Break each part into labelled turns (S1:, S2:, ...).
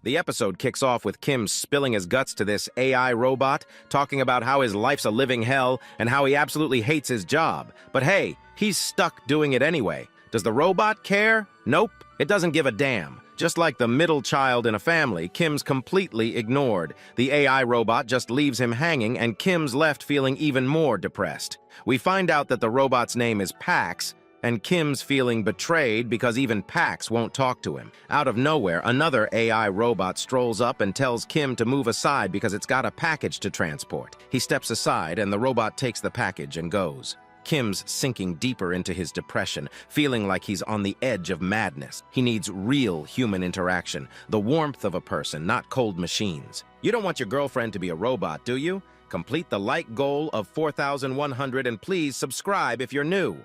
S1: The episode kicks off with Kim spilling his guts to this AI robot, talking about how his life's a living hell and how he absolutely hates his job. But hey, he's stuck doing it anyway. Does the robot care? Nope, it doesn't give a damn. Just like the middle child in a family, Kim's completely ignored. The AI robot just leaves him hanging, and Kim's left feeling even more depressed. We find out that the robot's name is Pax, and Kim's feeling betrayed because even Pax won't talk to him. Out of nowhere, another AI robot strolls up and tells Kim to move aside because it's got a package to transport. He steps aside, and the robot takes the package and goes. Kim's sinking deeper into his depression, feeling like he's on the edge of madness. He needs real human interaction, the warmth of a person, not cold machines. You don't want your girlfriend to be a robot, do you? Complete the like goal of 4,100 and please subscribe if you're new.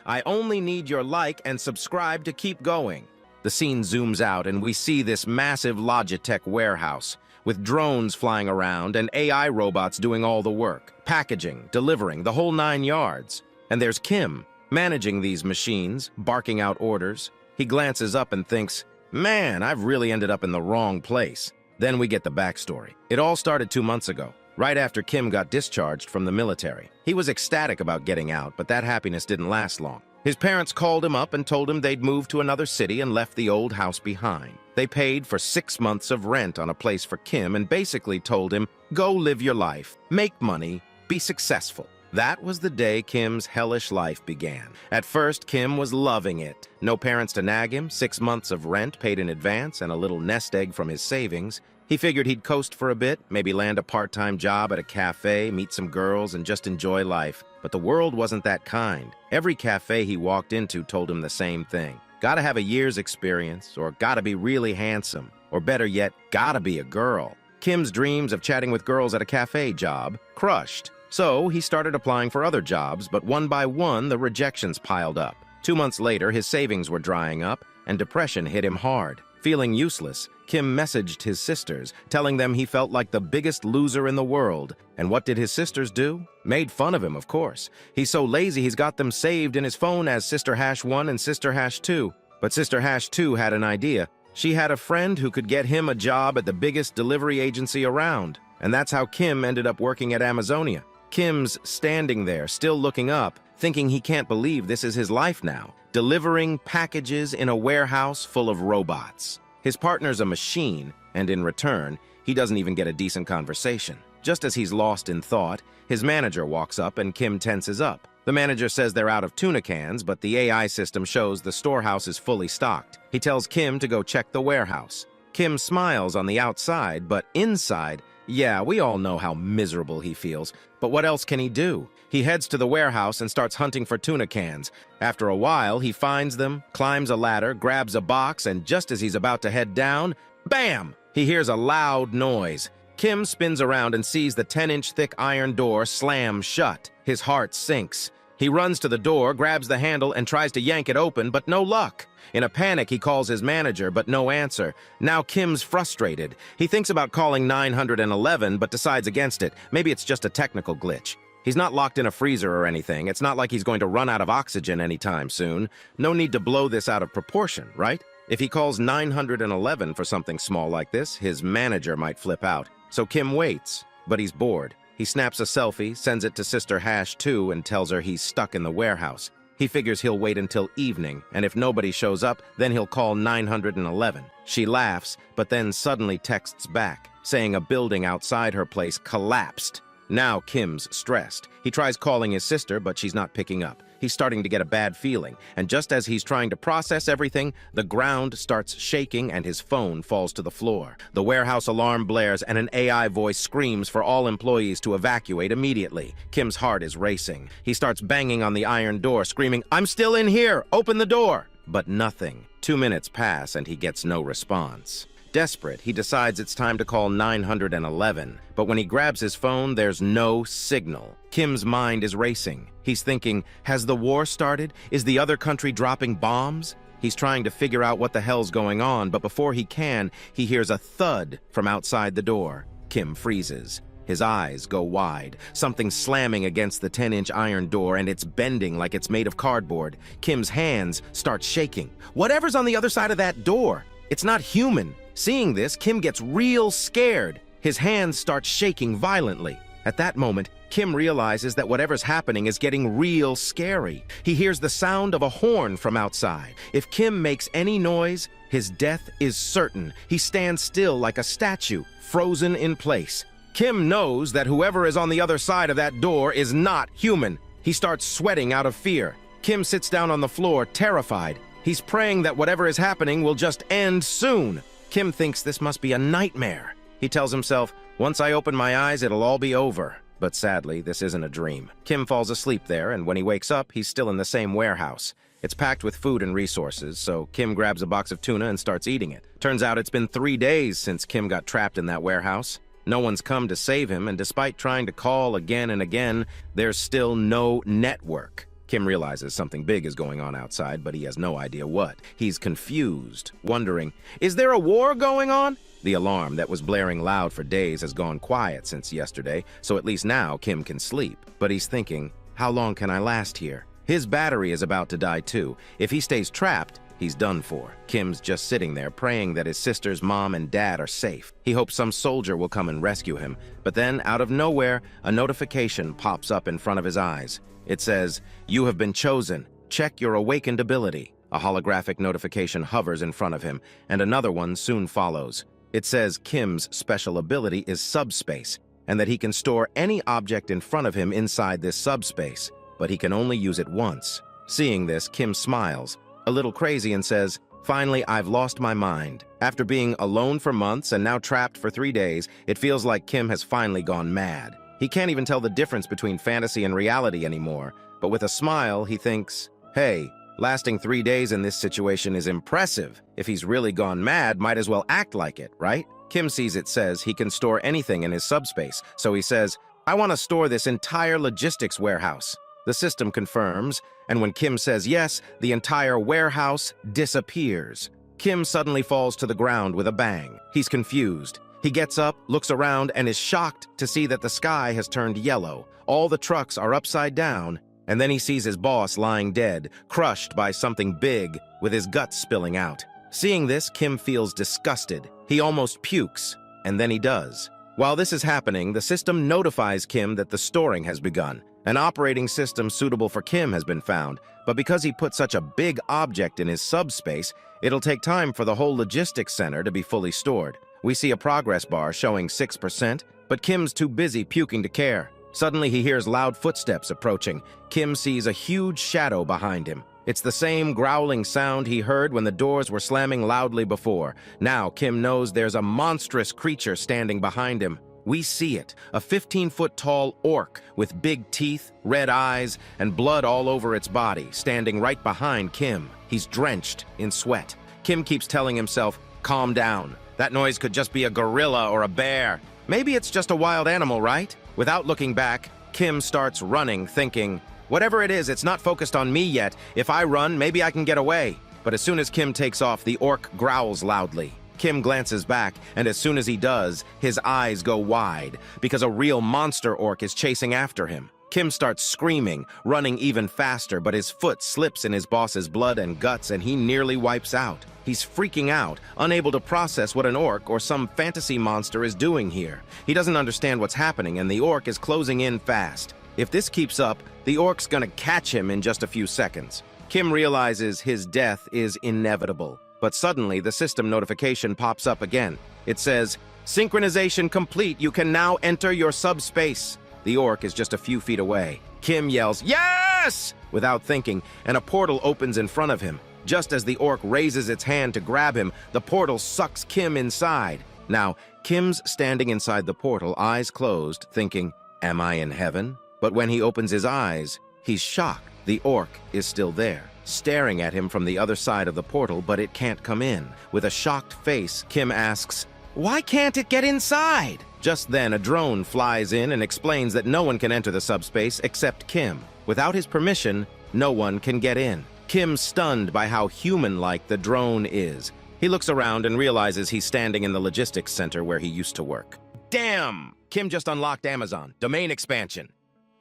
S1: I only need your like and subscribe to keep going. The scene zooms out and we see this massive Logitech warehouse with drones flying around and AI robots doing all the work, packaging, delivering, the whole 9 yards. And there's Kim, managing these machines, barking out orders. He glances up and thinks, man, I've really ended up in the wrong place. Then we get the backstory. It all started 2 months ago, right after Kim got discharged from the military. He was ecstatic about getting out, but that happiness didn't last long. His parents called him up and told him they'd moved to another city and left the old house behind. They paid for 6 months of rent on a place for Kim and basically told him, go live your life, make money, be successful. That was the day Kim's hellish life began. At first, Kim was loving it. No parents to nag him, 6 months of rent paid in advance, and a little nest egg from his savings. He figured he'd coast for a bit, maybe land a part-time job at a cafe, meet some girls, and just enjoy life. But the world wasn't that kind. Every cafe he walked into told him the same thing. Gotta have a year's experience, or gotta be really handsome, or better yet, gotta be a girl. Kim's dreams of chatting with girls at a cafe job crushed. So he started applying for other jobs, but one by one, the rejections piled up. 2 months later, his savings were drying up, and depression hit him hard. Feeling useless, Kim messaged his sisters, telling them he felt like the biggest loser in the world. And what did his sisters do? Made fun of him, of course. He's so lazy he's got them saved in his phone as Sister Hash 1 and Sister Hash 2. But Sister Hash 2 had an idea. She had a friend who could get him a job at the biggest delivery agency around. And that's how Kim ended up working at Amazonia. Kim's standing there, still looking up, thinking he can't believe this is his life now, delivering packages in a warehouse full of robots. His partner's a machine, and in return, he doesn't even get a decent conversation. Just as he's lost in thought, his manager walks up and Kim tenses up. The manager says they're out of tuna cans, but the AI system shows the storehouse is fully stocked. He tells Kim to go check the warehouse. Kim smiles on the outside, but inside, yeah, we all know how miserable he feels, but what else can he do? He heads to the warehouse and starts hunting for tuna cans. After a while, he finds them, climbs a ladder, grabs a box, and just as he's about to head down, bam! He hears a loud noise. Kim spins around and sees the 10-inch thick iron door slam shut. His heart sinks. He runs to the door, grabs the handle, and tries to yank it open, but no luck. In a panic, he calls his manager, but no answer. Now Kim's frustrated. He thinks about calling 911, but decides against it. Maybe it's just a technical glitch. He's not locked in a freezer or anything. It's not like he's going to run out of oxygen anytime soon. No need to blow this out of proportion, right? If he calls 911 for something small like this, his manager might flip out. So Kim waits, but he's bored. He snaps a selfie, sends it to Sister Hash 2, and tells her he's stuck in the warehouse. He figures he'll wait until evening, and if nobody shows up, then he'll call 911. She laughs, but then suddenly texts back, saying a building outside her place collapsed. Now Kim's stressed. He tries calling his sister, but she's not picking up. He's starting to get a bad feeling, and just as he's trying to process everything, the ground starts shaking and his phone falls to the floor. The warehouse alarm blares and an AI voice screams for all employees to evacuate immediately. Kim's heart is racing. He starts banging on the iron door, screaming, "I'm still in here! Open the door!" But nothing. 2 minutes pass and he gets no response. Desperate, he decides it's time to call 911, but when he grabs his phone, there's no signal. Kim's mind is racing. He's thinking, has the war started? Is the other country dropping bombs? He's trying to figure out what the hell's going on, but before he can, he hears a thud from outside the door. Kim freezes. His eyes go wide. Something slamming against the 10-inch iron door, and it's bending like it's made of cardboard. Kim's hands start shaking. Whatever's on the other side of that door? It's not human. Seeing this, Kim gets real scared. His hands start shaking violently. At that moment, Kim realizes that whatever's happening is getting real scary. He hears the sound of a horn from outside. If Kim makes any noise, his death is certain. He stands still like a statue, frozen in place. Kim knows that whoever is on the other side of that door is not human. He starts sweating out of fear. Kim sits down on the floor, terrified. He's praying that whatever is happening will just end soon. Kim thinks this must be a nightmare. He tells himself, once I open my eyes, it'll all be over. But sadly, this isn't a dream. Kim falls asleep there, and when he wakes up, he's still in the same warehouse. It's packed with food and resources, so Kim grabs a box of tuna and starts eating it. Turns out it's been 3 days since Kim got trapped in that warehouse. No one's come to save him, and despite trying to call again and again, there's still no network. Kim realizes something big is going on outside, but he has no idea what. He's confused, wondering, is there a war going on? The alarm that was blaring loud for days has gone quiet since yesterday, so at least now Kim can sleep. But he's thinking, how long can I last here? His battery is about to die too. If he stays trapped, he's done for. Kim's just sitting there praying that his sister's mom and dad are safe. He hopes some soldier will come and rescue him. But then, out of nowhere, a notification pops up in front of his eyes. It says, "You have been chosen. Check your awakened ability." A holographic notification hovers in front of him, and another one soon follows. It says Kim's special ability is subspace, and that he can store any object in front of him inside this subspace, but he can only use it once. Seeing this, Kim smiles, a little crazy, and says, "Finally, I've lost my mind." After being alone for months and now trapped for 3 days, it feels like Kim has finally gone mad. He can't even tell the difference between fantasy and reality anymore, but with a smile, he thinks, hey, lasting 3 days in this situation is impressive. If he's really gone mad, might as well act like it, right? Kim sees it says he can store anything in his subspace, so he says, I want to store this entire logistics warehouse. The system confirms, and when Kim says yes, the entire warehouse disappears. Kim suddenly falls to the ground with a bang. He's confused. He gets up, looks around, and is shocked to see that the sky has turned yellow. All the trucks are upside down, and then he sees his boss lying dead, crushed by something big, with his guts spilling out. Seeing this, Kim feels disgusted. He almost pukes, and then he does. While this is happening, the system notifies Kim that the storing has begun. An operating system suitable for Kim has been found, but because he put such a big object in his subspace, it'll take time for the whole logistics center to be fully stored. We see a progress bar showing 6%, but Kim's too busy puking to care. Suddenly he hears loud footsteps approaching. Kim sees a huge shadow behind him. It's the same growling sound he heard when the doors were slamming loudly before. Now Kim knows there's a monstrous creature standing behind him. We see it, a 15-foot-tall orc with big teeth, red eyes, and blood all over its body, standing right behind Kim. He's drenched in sweat. Kim keeps telling himself, calm down. That noise could just be a gorilla or a bear. Maybe it's just a wild animal, right? Without looking back, Kim starts running, thinking, whatever it is, it's not focused on me yet. If I run, maybe I can get away. But as soon as Kim takes off, the orc growls loudly. Kim glances back, and as soon as he does, his eyes go wide, because a real monster orc is chasing after him. Kim starts screaming, running even faster, but his foot slips in his boss's blood and guts, and he nearly wipes out. He's freaking out, unable to process what an orc or some fantasy monster is doing here. He doesn't understand what's happening, and the orc is closing in fast. If this keeps up, the orc's gonna catch him in just a few seconds. Kim realizes his death is inevitable. But suddenly, the system notification pops up again. It says, synchronization complete, you can now enter your subspace. The orc is just a few feet away. Kim yells, yes! Without thinking, and a portal opens in front of him. Just as the orc raises its hand to grab him, the portal sucks Kim inside. Now, Kim's standing inside the portal, eyes closed, thinking, am I in heaven? But when he opens his eyes, he's shocked. The orc is still there, staring at him from the other side of the portal, but it can't come in. With a shocked face, Kim asks, why can't it get inside? Just then, a drone flies in and explains that no one can enter the subspace except Kim. Without his permission, no one can get in. Kim's stunned by how human-like the drone is. He looks around and realizes he's standing in the logistics center where he used to work. Damn! Kim just unlocked Amazon. Domain expansion.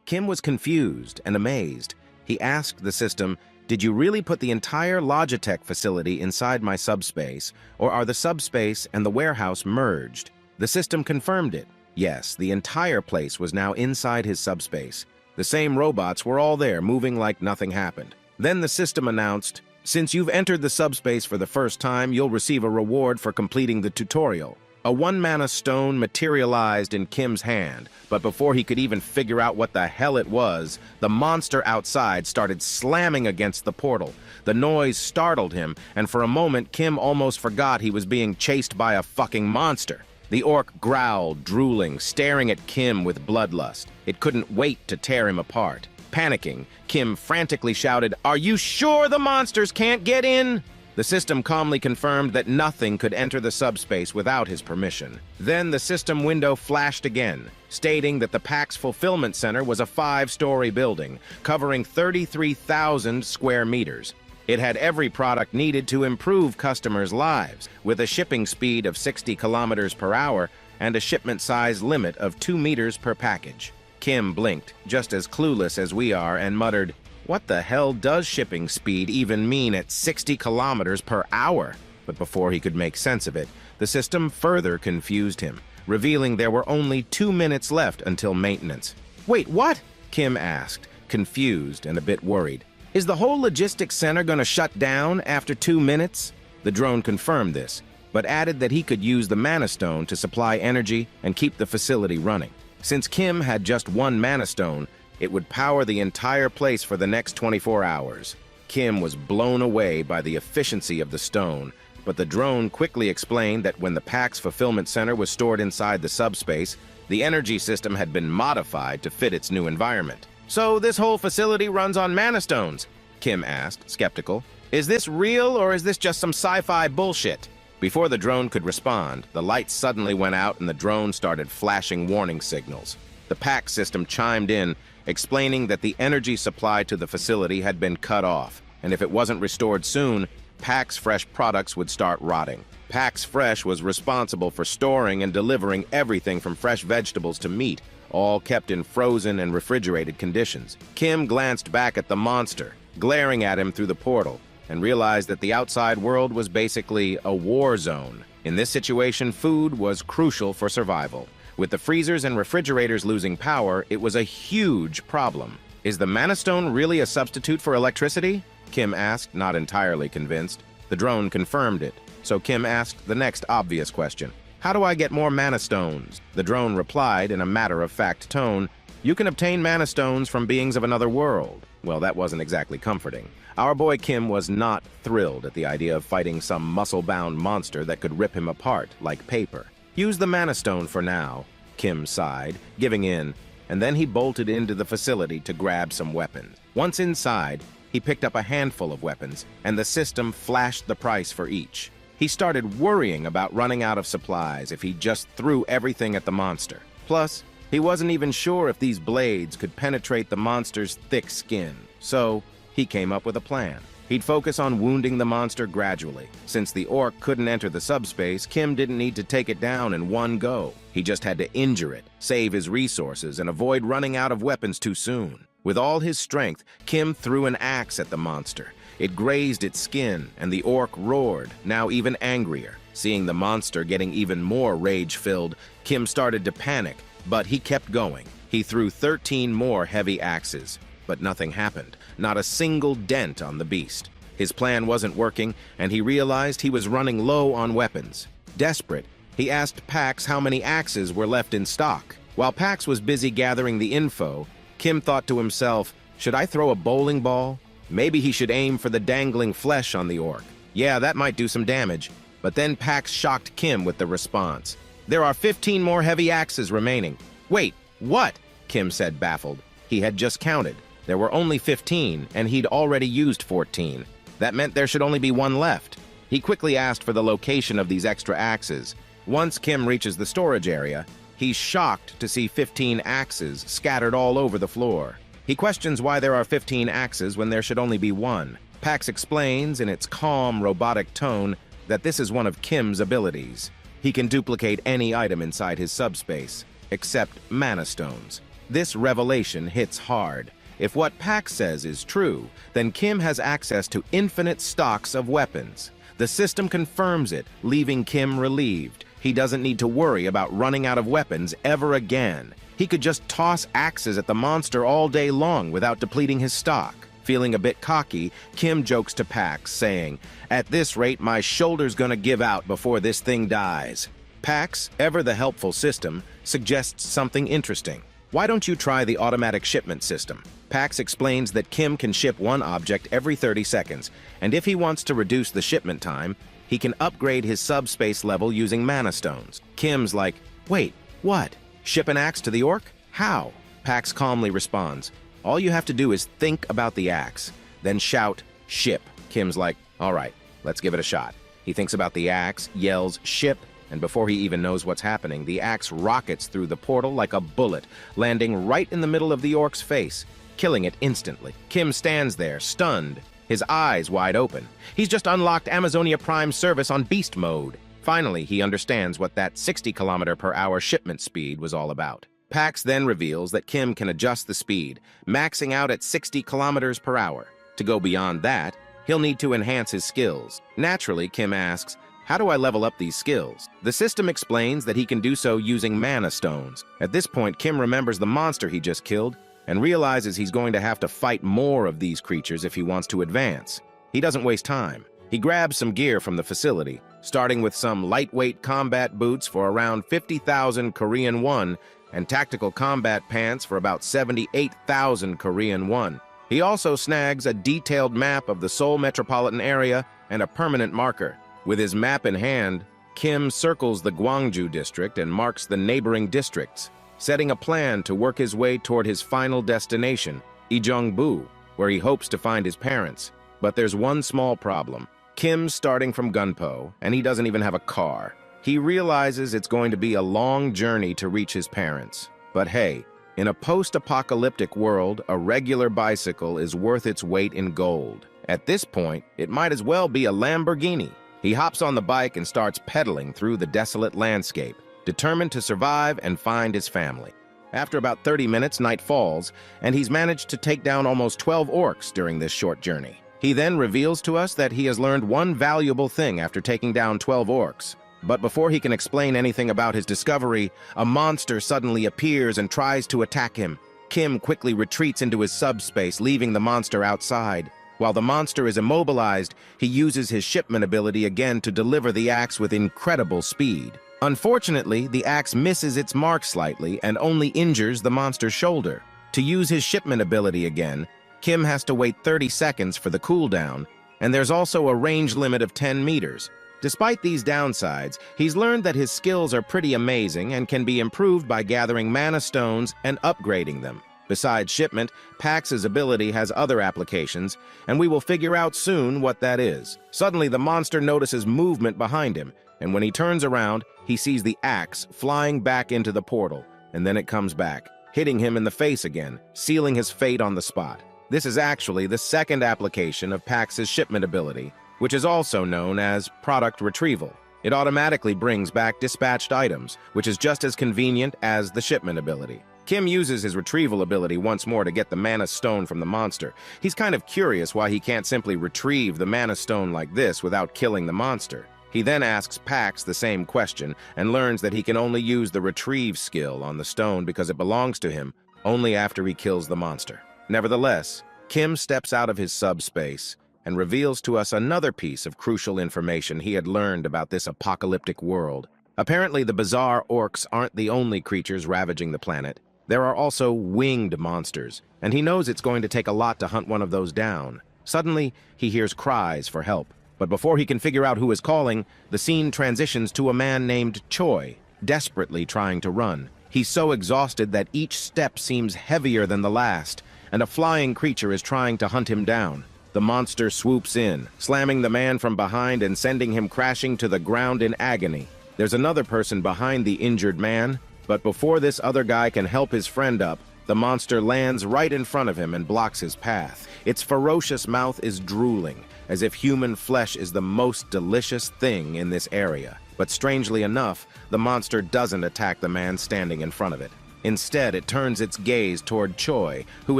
S1: Kim was confused and amazed. He asked the system, Did you really put the entire Logitech facility inside my subspace, or are the subspace and the warehouse merged? The system confirmed it. Yes, the entire place was now inside his subspace. The same robots were all there, moving like nothing happened. Then the system announced, "Since you've entered the subspace for the first time, you'll receive a reward for completing the tutorial." A 1-mana stone materialized in Kim's hand, but before he could even figure out what the hell it was, the monster outside started slamming against the portal. The noise startled him, and for a moment Kim almost forgot he was being chased by a fucking monster. The orc growled, drooling, staring at Kim with bloodlust. It couldn't wait to tear him apart. Panicking, Kim frantically shouted, "Are you sure the monsters can't get in?" The system calmly confirmed that nothing could enter the subspace without his permission. Then the system window flashed again, stating that the PAX Fulfillment Center was a 5-story building, covering 33,000 square meters. It had every product needed to improve customers' lives, with a shipping speed of 60 kilometers per hour and a shipment size limit of 2 meters per package. Kim blinked, just as clueless as we are, and muttered, "What the hell does shipping speed even mean at 60 kilometers per hour? But before he could make sense of it, the system further confused him, revealing there were only 2 minutes left until maintenance. "Wait, what?" Kim asked, confused and a bit worried. "Is the whole logistics center going to shut down after 2 minutes? The drone confirmed this, but added that he could use the Mana Stone to supply energy and keep the facility running. Since Kim had just 1 Mana Stone, it would power the entire place for the next 24 hours. Kim was blown away by the efficiency of the stone, but the drone quickly explained that when the PAX Fulfillment Center was stored inside the subspace, the energy system had been modified to fit its new environment. "So this whole facility runs on Mana Stones?" Kim asked, skeptical. "Is this real or is this just some sci-fi bullshit?" Before the drone could respond, the lights suddenly went out and the drone started flashing warning signals. The PAX system chimed in, explaining that the energy supply to the facility had been cut off, and if it wasn't restored soon, PAX Fresh products would start rotting. PAX Fresh was responsible for storing and delivering everything from fresh vegetables to meat, all kept in frozen and refrigerated conditions. Kim glanced back at the monster, glaring at him through the portal, and realized that the outside world was basically a war zone. In this situation, food was crucial for survival. With the freezers and refrigerators losing power, it was a huge problem. "Is the Mana Stone really a substitute for electricity?" Kim asked, not entirely convinced. The drone confirmed it, so Kim asked the next obvious question. "How do I get more Mana Stones?" The drone replied in a matter-of-fact tone, "You can obtain Mana Stones from beings of another world." Well, that wasn't exactly comforting. Our boy Kim was not thrilled at the idea of fighting some muscle-bound monster that could rip him apart like paper. "Use the Mana Stone for now," Kim sighed, giving in, and then he bolted into the facility to grab some weapons. Once inside, he picked up a handful of weapons, and the system flashed the price for each. He started worrying about running out of supplies if he just threw everything at the monster. Plus, he wasn't even sure if these blades could penetrate the monster's thick skin, so he came up with a plan. He'd focus on wounding the monster gradually. Since the orc couldn't enter the subspace, Kim didn't need to take it down in one go. He just had to injure it, save his resources, and avoid running out of weapons too soon. With all his strength, Kim threw an axe at the monster. It grazed its skin, and the orc roared, now even angrier. Seeing the monster getting even more rage-filled, Kim started to panic, but he kept going. He threw 13 more heavy axes, but nothing happened. Not a single dent on the beast. His plan wasn't working, and he realized he was running low on weapons. Desperate, he asked Pax how many axes were left in stock. While Pax was busy gathering the info, Kim thought to himself, should I throw a bowling ball? Maybe he should aim for the dangling flesh on the orc. Yeah, that might do some damage. But then Pax shocked Kim with the response. There are 15 more heavy axes remaining. Wait, what? Kim said, baffled. He had just counted. There were only 15, and he'd already used 14. That meant there should only be one left. He quickly asked for the location of these extra axes. Once Kim reaches the storage area, he's shocked to see 15 axes scattered all over the floor. He questions why there are 15 axes when there should only be one. Pax explains in its calm, robotic tone that this is one of Kim's abilities. He can duplicate any item inside his subspace, except Mana Stones. This revelation hits hard, If what Pax says is true, then Kim has access to infinite stocks of weapons. The system confirms it, leaving Kim relieved. He doesn't need to worry about running out of weapons ever again. He could just toss axes at the monster all day long without depleting his stock. Feeling a bit cocky, Kim jokes to Pax, saying, "At this rate, my shoulder's gonna give out before this thing dies." Pax, ever the helpful system, suggests something interesting. Why don't you try the automatic shipment system? Pax explains that Kim can ship one object every 30 seconds, and if he wants to reduce the shipment time, he can upgrade his subspace level using mana stones. Kim's like, "Wait, what? Ship an axe to the orc? How?" Pax calmly responds, "All you have to do is think about the axe, then shout, 'Ship.'" Kim's like, "All right, let's give it a shot." He thinks about the axe, yells, "Ship," and before he even knows what's happening, the axe rockets through the portal like a bullet, landing right in the middle of the orc's face, killing it instantly. Kim stands there, stunned, his eyes wide open. He's just unlocked Amazonia Prime service on beast mode. Finally, he understands what that 60-kilometer-per-hour shipment speed was all about. Pax then reveals that Kim can adjust the speed, maxing out at 60 kilometers per hour. To go beyond that, he'll need to enhance his skills. Naturally, Kim asks, "How do I level up these skills?" The system explains that he can do so using mana stones. At this point, Kim remembers the monster he just killed and realizes he's going to have to fight more of these creatures if he wants to advance. He doesn't waste time. He grabs some gear from the facility, starting with some lightweight combat boots for around 50,000 Korean won and tactical combat pants for about 78,000 Korean won. He also snags a detailed map of the Seoul metropolitan area and a permanent marker. With his map in hand, Kim circles the Gwangju district and marks the neighboring districts, setting a plan to work his way toward his final destination, Ijeongbu, where he hopes to find his parents. But there's one small problem. Kim's starting from Gunpo, and he doesn't even have a car. He realizes it's going to be a long journey to reach his parents. But hey, in a post-apocalyptic world, a regular bicycle is worth its weight in gold. At this point, it might as well be a Lamborghini. He hops on the bike and starts pedaling through the desolate landscape, determined to survive and find his family. After about 30 minutes, night falls, and he's managed to take down almost 12 orcs during this short journey. He then reveals to us that he has learned one valuable thing after taking down 12 orcs. But before he can explain anything about his discovery, a monster suddenly appears and tries to attack him. Kim quickly retreats into his subspace, leaving the monster outside. While the monster is immobilized, he uses his shipment ability again to deliver the axe with incredible speed. Unfortunately, the axe misses its mark slightly and only injures the monster's shoulder. To use his shipment ability again, Kim has to wait 30 seconds for the cooldown, and there's also a range limit of 10 meters. Despite these downsides, he's learned that his skills are pretty amazing and can be improved by gathering mana stones and upgrading them. Besides shipment, Pax's ability has other applications, and we will figure out soon what that is. Suddenly, the monster notices movement behind him, and when he turns around, he sees the axe flying back into the portal, and then it comes back, hitting him in the face again, sealing his fate on the spot. This is actually the second application of Pax's shipment ability, which is also known as product retrieval. It automatically brings back dispatched items, which is just as convenient as the shipment ability. Kim uses his retrieval ability once more to get the mana stone from the monster. He's kind of curious why he can't simply retrieve the mana stone like this without killing the monster. He then asks Pax the same question and learns that he can only use the retrieve skill on the stone because it belongs to him only after he kills the monster. Nevertheless, Kim steps out of his subspace and reveals to us another piece of crucial information he had learned about this apocalyptic world. Apparently, the bizarre orcs aren't the only creatures ravaging the planet. There are also winged monsters, and he knows it's going to take a lot to hunt one of those down. Suddenly, he hears cries for help. But before he can figure out who is calling, the scene transitions to a man named Choi, desperately trying to run. He's so exhausted that each step seems heavier than the last, and a flying creature is trying to hunt him down. The monster swoops in, slamming the man from behind and sending him crashing to the ground in agony. There's another person behind the injured man, but before this other guy can help his friend up, the monster lands right in front of him and blocks his path. Its ferocious mouth is drooling, as if human flesh is the most delicious thing in this area. But strangely enough, the monster doesn't attack the man standing in front of it. Instead, it turns its gaze toward Choi, who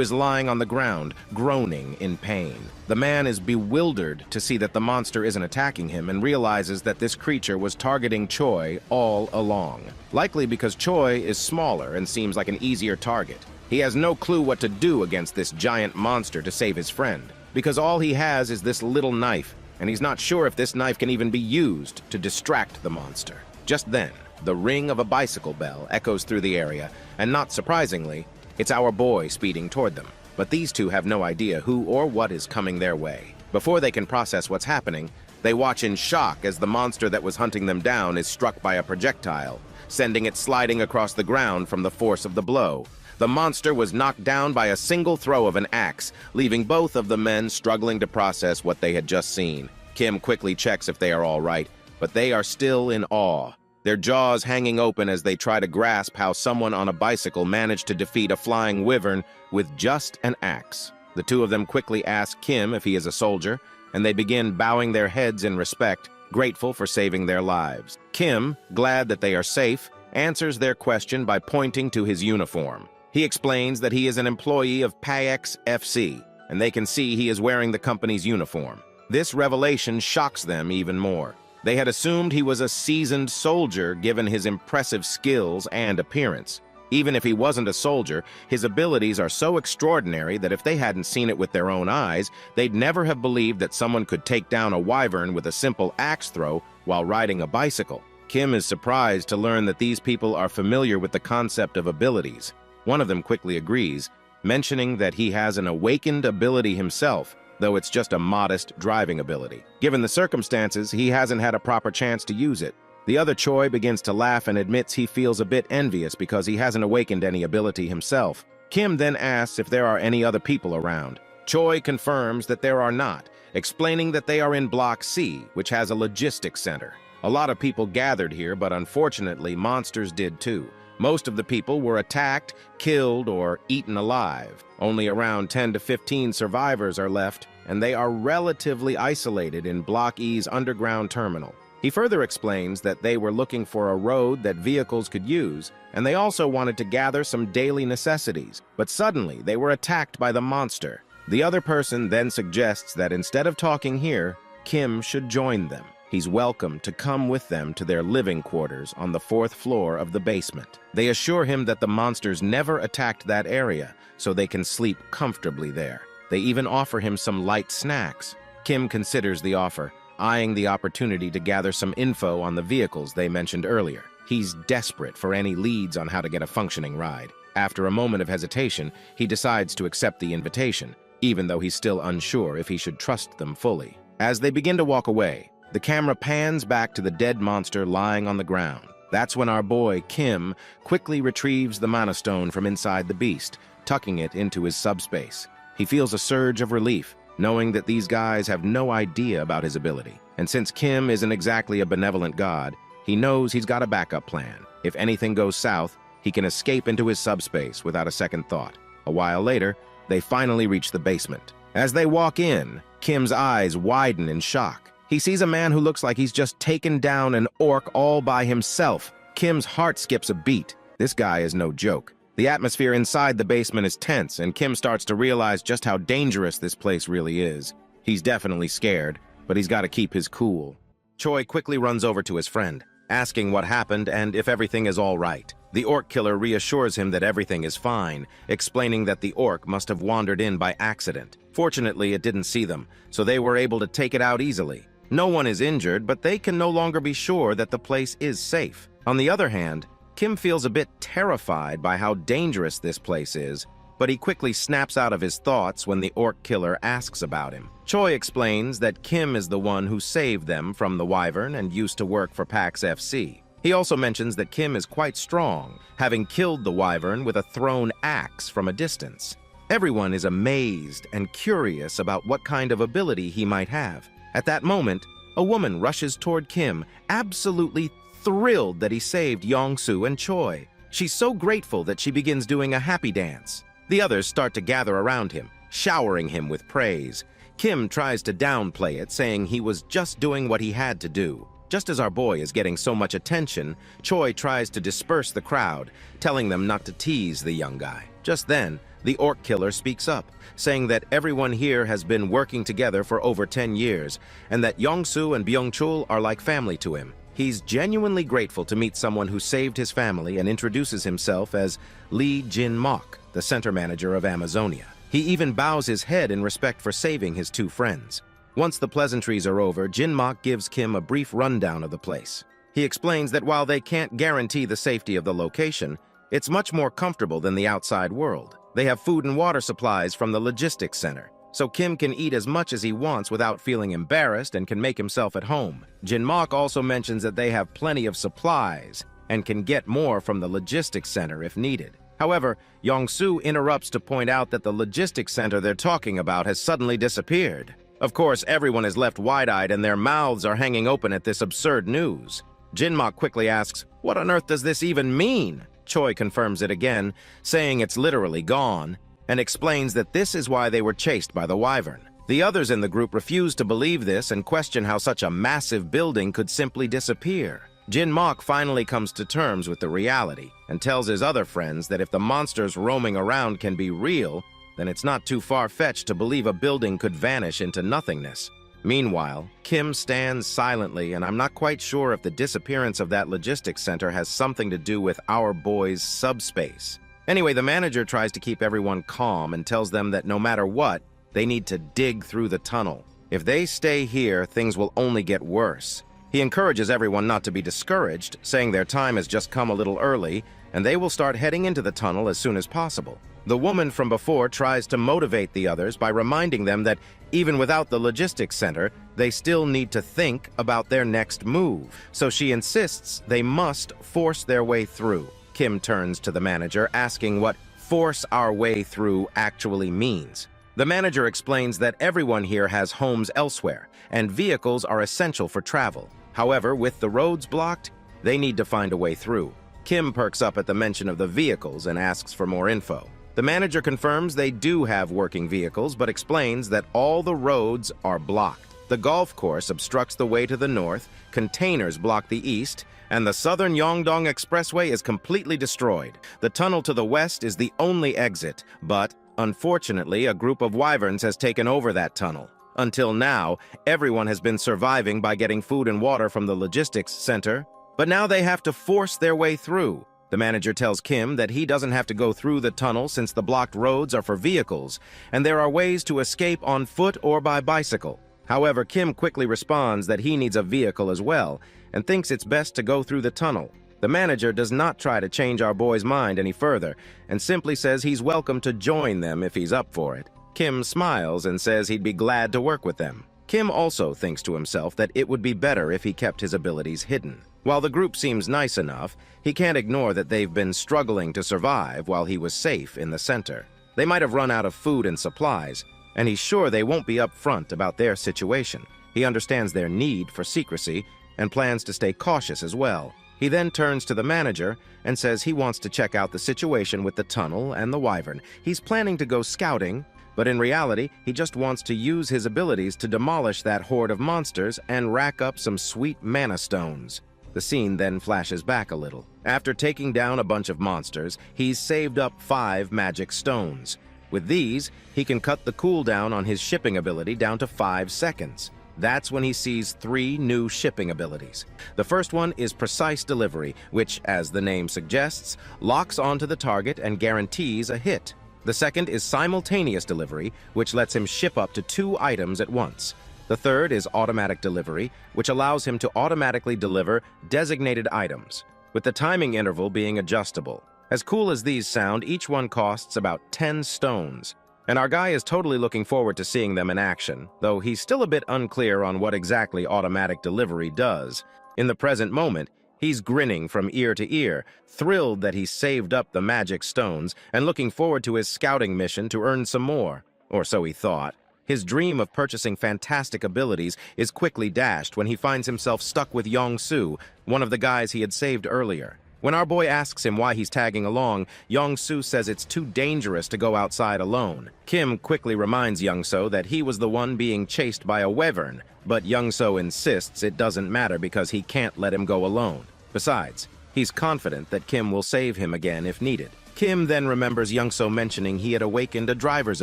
S1: is lying on the ground, groaning in pain. The man is bewildered to see that the monster isn't attacking him and realizes that this creature was targeting Choi all along. Likely because Choi is smaller and seems like an easier target. He has no clue what to do against this giant monster to save his friend, because all he has is this little knife, and he's not sure if this knife can even be used to distract the monster. Just then, the ring of a bicycle bell echoes through the area, and not surprisingly, it's our boy speeding toward them. But these two have no idea who or what is coming their way. Before they can process what's happening, they watch in shock as the monster that was hunting them down is struck by a projectile, sending it sliding across the ground from the force of the blow. The monster was knocked down by a single throw of an axe, leaving both of the men struggling to process what they had just seen. Kim quickly checks if they are all right, but they are still in awe, their jaws hanging open as they try to grasp how someone on a bicycle managed to defeat a flying wyvern with just an axe. The two of them quickly ask Kim if he is a soldier, and they begin bowing their heads in respect, grateful for saving their lives. Kim, glad that they are safe, answers their question by pointing to his uniform. He explains that he is an employee of Payex FC, and they can see he is wearing the company's uniform. This revelation shocks them even more. They had assumed he was a seasoned soldier given his impressive skills and appearance. Even if he wasn't a soldier, his abilities are so extraordinary that if they hadn't seen it with their own eyes, they'd never have believed that someone could take down a wyvern with a simple axe throw while riding a bicycle. Kim is surprised to learn that these people are familiar with the concept of abilities. One of them quickly agrees, mentioning that he has an awakened ability himself, though it's just a modest driving ability. Given the circumstances, he hasn't had a proper chance to use it. The other Choi begins to laugh and admits he feels a bit envious because he hasn't awakened any ability himself. Kim then asks if there are any other people around. Choi confirms that there are not, explaining that they are in Block C, which has a logistics center. A lot of people gathered here, but unfortunately, monsters did too. Most of the people were attacked, killed, or eaten alive. Only around 10 to 15 survivors are left, and they are relatively isolated in Block E's underground terminal. He further explains that they were looking for a road that vehicles could use, and they also wanted to gather some daily necessities, but suddenly they were attacked by the monster. The other person then suggests that instead of talking here, Kim should join them. He's welcome to come with them to their living quarters on the 4th floor of the basement. They assure him that the monsters never attacked that area, so they can sleep comfortably there. They even offer him some light snacks. Kim considers the offer, eyeing the opportunity to gather some info on the vehicles they mentioned earlier. He's desperate for any leads on how to get a functioning ride. After a moment of hesitation, he decides to accept the invitation, even though he's still unsure if he should trust them fully. As they begin to walk away, the camera pans back to the dead monster lying on the ground. That's when our boy, Kim, quickly retrieves the mana stone from inside the beast, tucking it into his subspace. He feels a surge of relief, knowing that these guys have no idea about his ability. And since Kim isn't exactly a benevolent god, he knows he's got a backup plan. If anything goes south, he can escape into his subspace without a second thought. A while later, they finally reach the basement. As they walk in, Kim's eyes widen in shock. He sees a man who looks like he's just taken down an orc all by himself. Kim's heart skips a beat. This guy is no joke. The atmosphere inside the basement is tense, and Kim starts to realize just how dangerous this place really is. He's definitely scared, but he's got to keep his cool. Choi quickly runs over to his friend, asking what happened and if everything is all right. The orc killer reassures him that everything is fine, explaining that the orc must have wandered in by accident. Fortunately, it didn't see them, so they were able to take it out easily. No one is injured, but they can no longer be sure that the place is safe. On the other hand, Kim feels a bit terrified by how dangerous this place is, but he quickly snaps out of his thoughts when the orc killer asks about him. Choi explains that Kim is the one who saved them from the wyvern and used to work for Pax FC. He also mentions that Kim is quite strong, having killed the wyvern with a thrown axe from a distance. Everyone is amazed and curious about what kind of ability he might have. At that moment, a woman rushes toward Kim, absolutely thrilled that he saved Yongsu and Choi. She's so grateful that she begins doing a happy dance. The others start to gather around him, showering him with praise. Kim tries to downplay it, saying he was just doing what he had to do. Just as our boy is getting so much attention, Choi tries to disperse the crowd, telling them not to tease the young guy. Just then, the orc killer speaks up, saying that everyone here has been working together for over 10 years, and that Yongsu and Byung-chul are like family to him. He's genuinely grateful to meet someone who saved his family and introduces himself as Lee Jin-mok, the center manager of Amazonia. He even bows his head in respect for saving his two friends. Once the pleasantries are over, Jin-mok gives Kim a brief rundown of the place. He explains that while they can't guarantee the safety of the location, it's much more comfortable than the outside world. They have food and water supplies from the logistics center, so Kim can eat as much as he wants without feeling embarrassed and can make himself at home. Jin-mok also mentions that they have plenty of supplies and can get more from the logistics center if needed. However, Yong-soo interrupts to point out that the logistics center they're talking about has suddenly disappeared. Of course, everyone is left wide-eyed and their mouths are hanging open at this absurd news. Jin-mok quickly asks, "What on earth does this even mean?" Choi confirms it again, saying it's literally gone, and explains that this is why they were chased by the wyvern. The others in the group refuse to believe this and question how such a massive building could simply disappear. Jin-mok finally comes to terms with the reality and tells his other friends that if the monsters roaming around can be real, then it's not too far-fetched to believe a building could vanish into nothingness. Meanwhile, Kim stands silently, and I'm not quite sure if the disappearance of that logistics center has something to do with our boy's subspace. Anyway, the manager tries to keep everyone calm and tells them that no matter what, they need to dig through the tunnel. If they stay here, things will only get worse. He encourages everyone not to be discouraged, saying their time has just come a little early, and they will start heading into the tunnel as soon as possible. The woman from before tries to motivate the others by reminding them that even without the logistics center, they still need to think about their next move. So she insists they must force their way through. Kim turns to the manager, asking what "force our way through" actually means. The manager explains that everyone here has homes elsewhere, and vehicles are essential for travel. However, with the roads blocked, they need to find a way through. Kim perks up at the mention of the vehicles and asks for more info. The manager confirms they do have working vehicles, but explains that all the roads are blocked. The golf course obstructs the way to the north, containers block the east, and the southern Yongdong Expressway is completely destroyed. The tunnel to the west is the only exit, but unfortunately, a group of wyverns has taken over that tunnel. Until now, everyone has been surviving by getting food and water from the logistics center, but now they have to force their way through. The manager tells Kim that he doesn't have to go through the tunnel since the blocked roads are for vehicles, and there are ways to escape on foot or by bicycle. However, Kim quickly responds that he needs a vehicle as well, and thinks it's best to go through the tunnel. The manager does not try to change our boy's mind any further, and simply says he's welcome to join them if he's up for it. Kim smiles and says he'd be glad to work with them. Kim also thinks to himself that it would be better if he kept his abilities hidden. While the group seems nice enough, he can't ignore that they've been struggling to survive while he was safe in the center. They might have run out of food and supplies, and he's sure they won't be upfront about their situation. He understands their need for secrecy and plans to stay cautious as well. He then turns to the manager and says he wants to check out the situation with the tunnel and the wyvern. He's planning to go scouting, but in reality, he just wants to use his abilities to demolish that horde of monsters and rack up some sweet mana stones. The scene then flashes back a little. After taking down a bunch of monsters, he's saved up 5 magic stones. With these, he can cut the cooldown on his shipping ability down to 5 seconds. That's when he sees 3 new shipping abilities. The first one is Precise Delivery, which, as the name suggests, locks onto the target and guarantees a hit. The second is Simultaneous Delivery, which lets him ship up to 2 items at once. The third is Automatic Delivery, which allows him to automatically deliver designated items, with the timing interval being adjustable. As cool as these sound, each one costs about 10 stones. And our guy is totally looking forward to seeing them in action, though he's still a bit unclear on what exactly automatic delivery does. In the present moment, he's grinning from ear to ear, thrilled that he saved up the magic stones and looking forward to his scouting mission to earn some more. Or so he thought. His dream of purchasing fantastic abilities is quickly dashed when he finds himself stuck with Yong-soo, one of the guys he had saved earlier. When our boy asks him why he's tagging along, Young-soo says it's too dangerous to go outside alone. Kim quickly reminds Young-soo that he was the one being chased by a wyvern, but Young-soo insists it doesn't matter because he can't let him go alone. Besides, he's confident that Kim will save him again if needed. Kim then remembers Young-soo mentioning he had awakened a driver's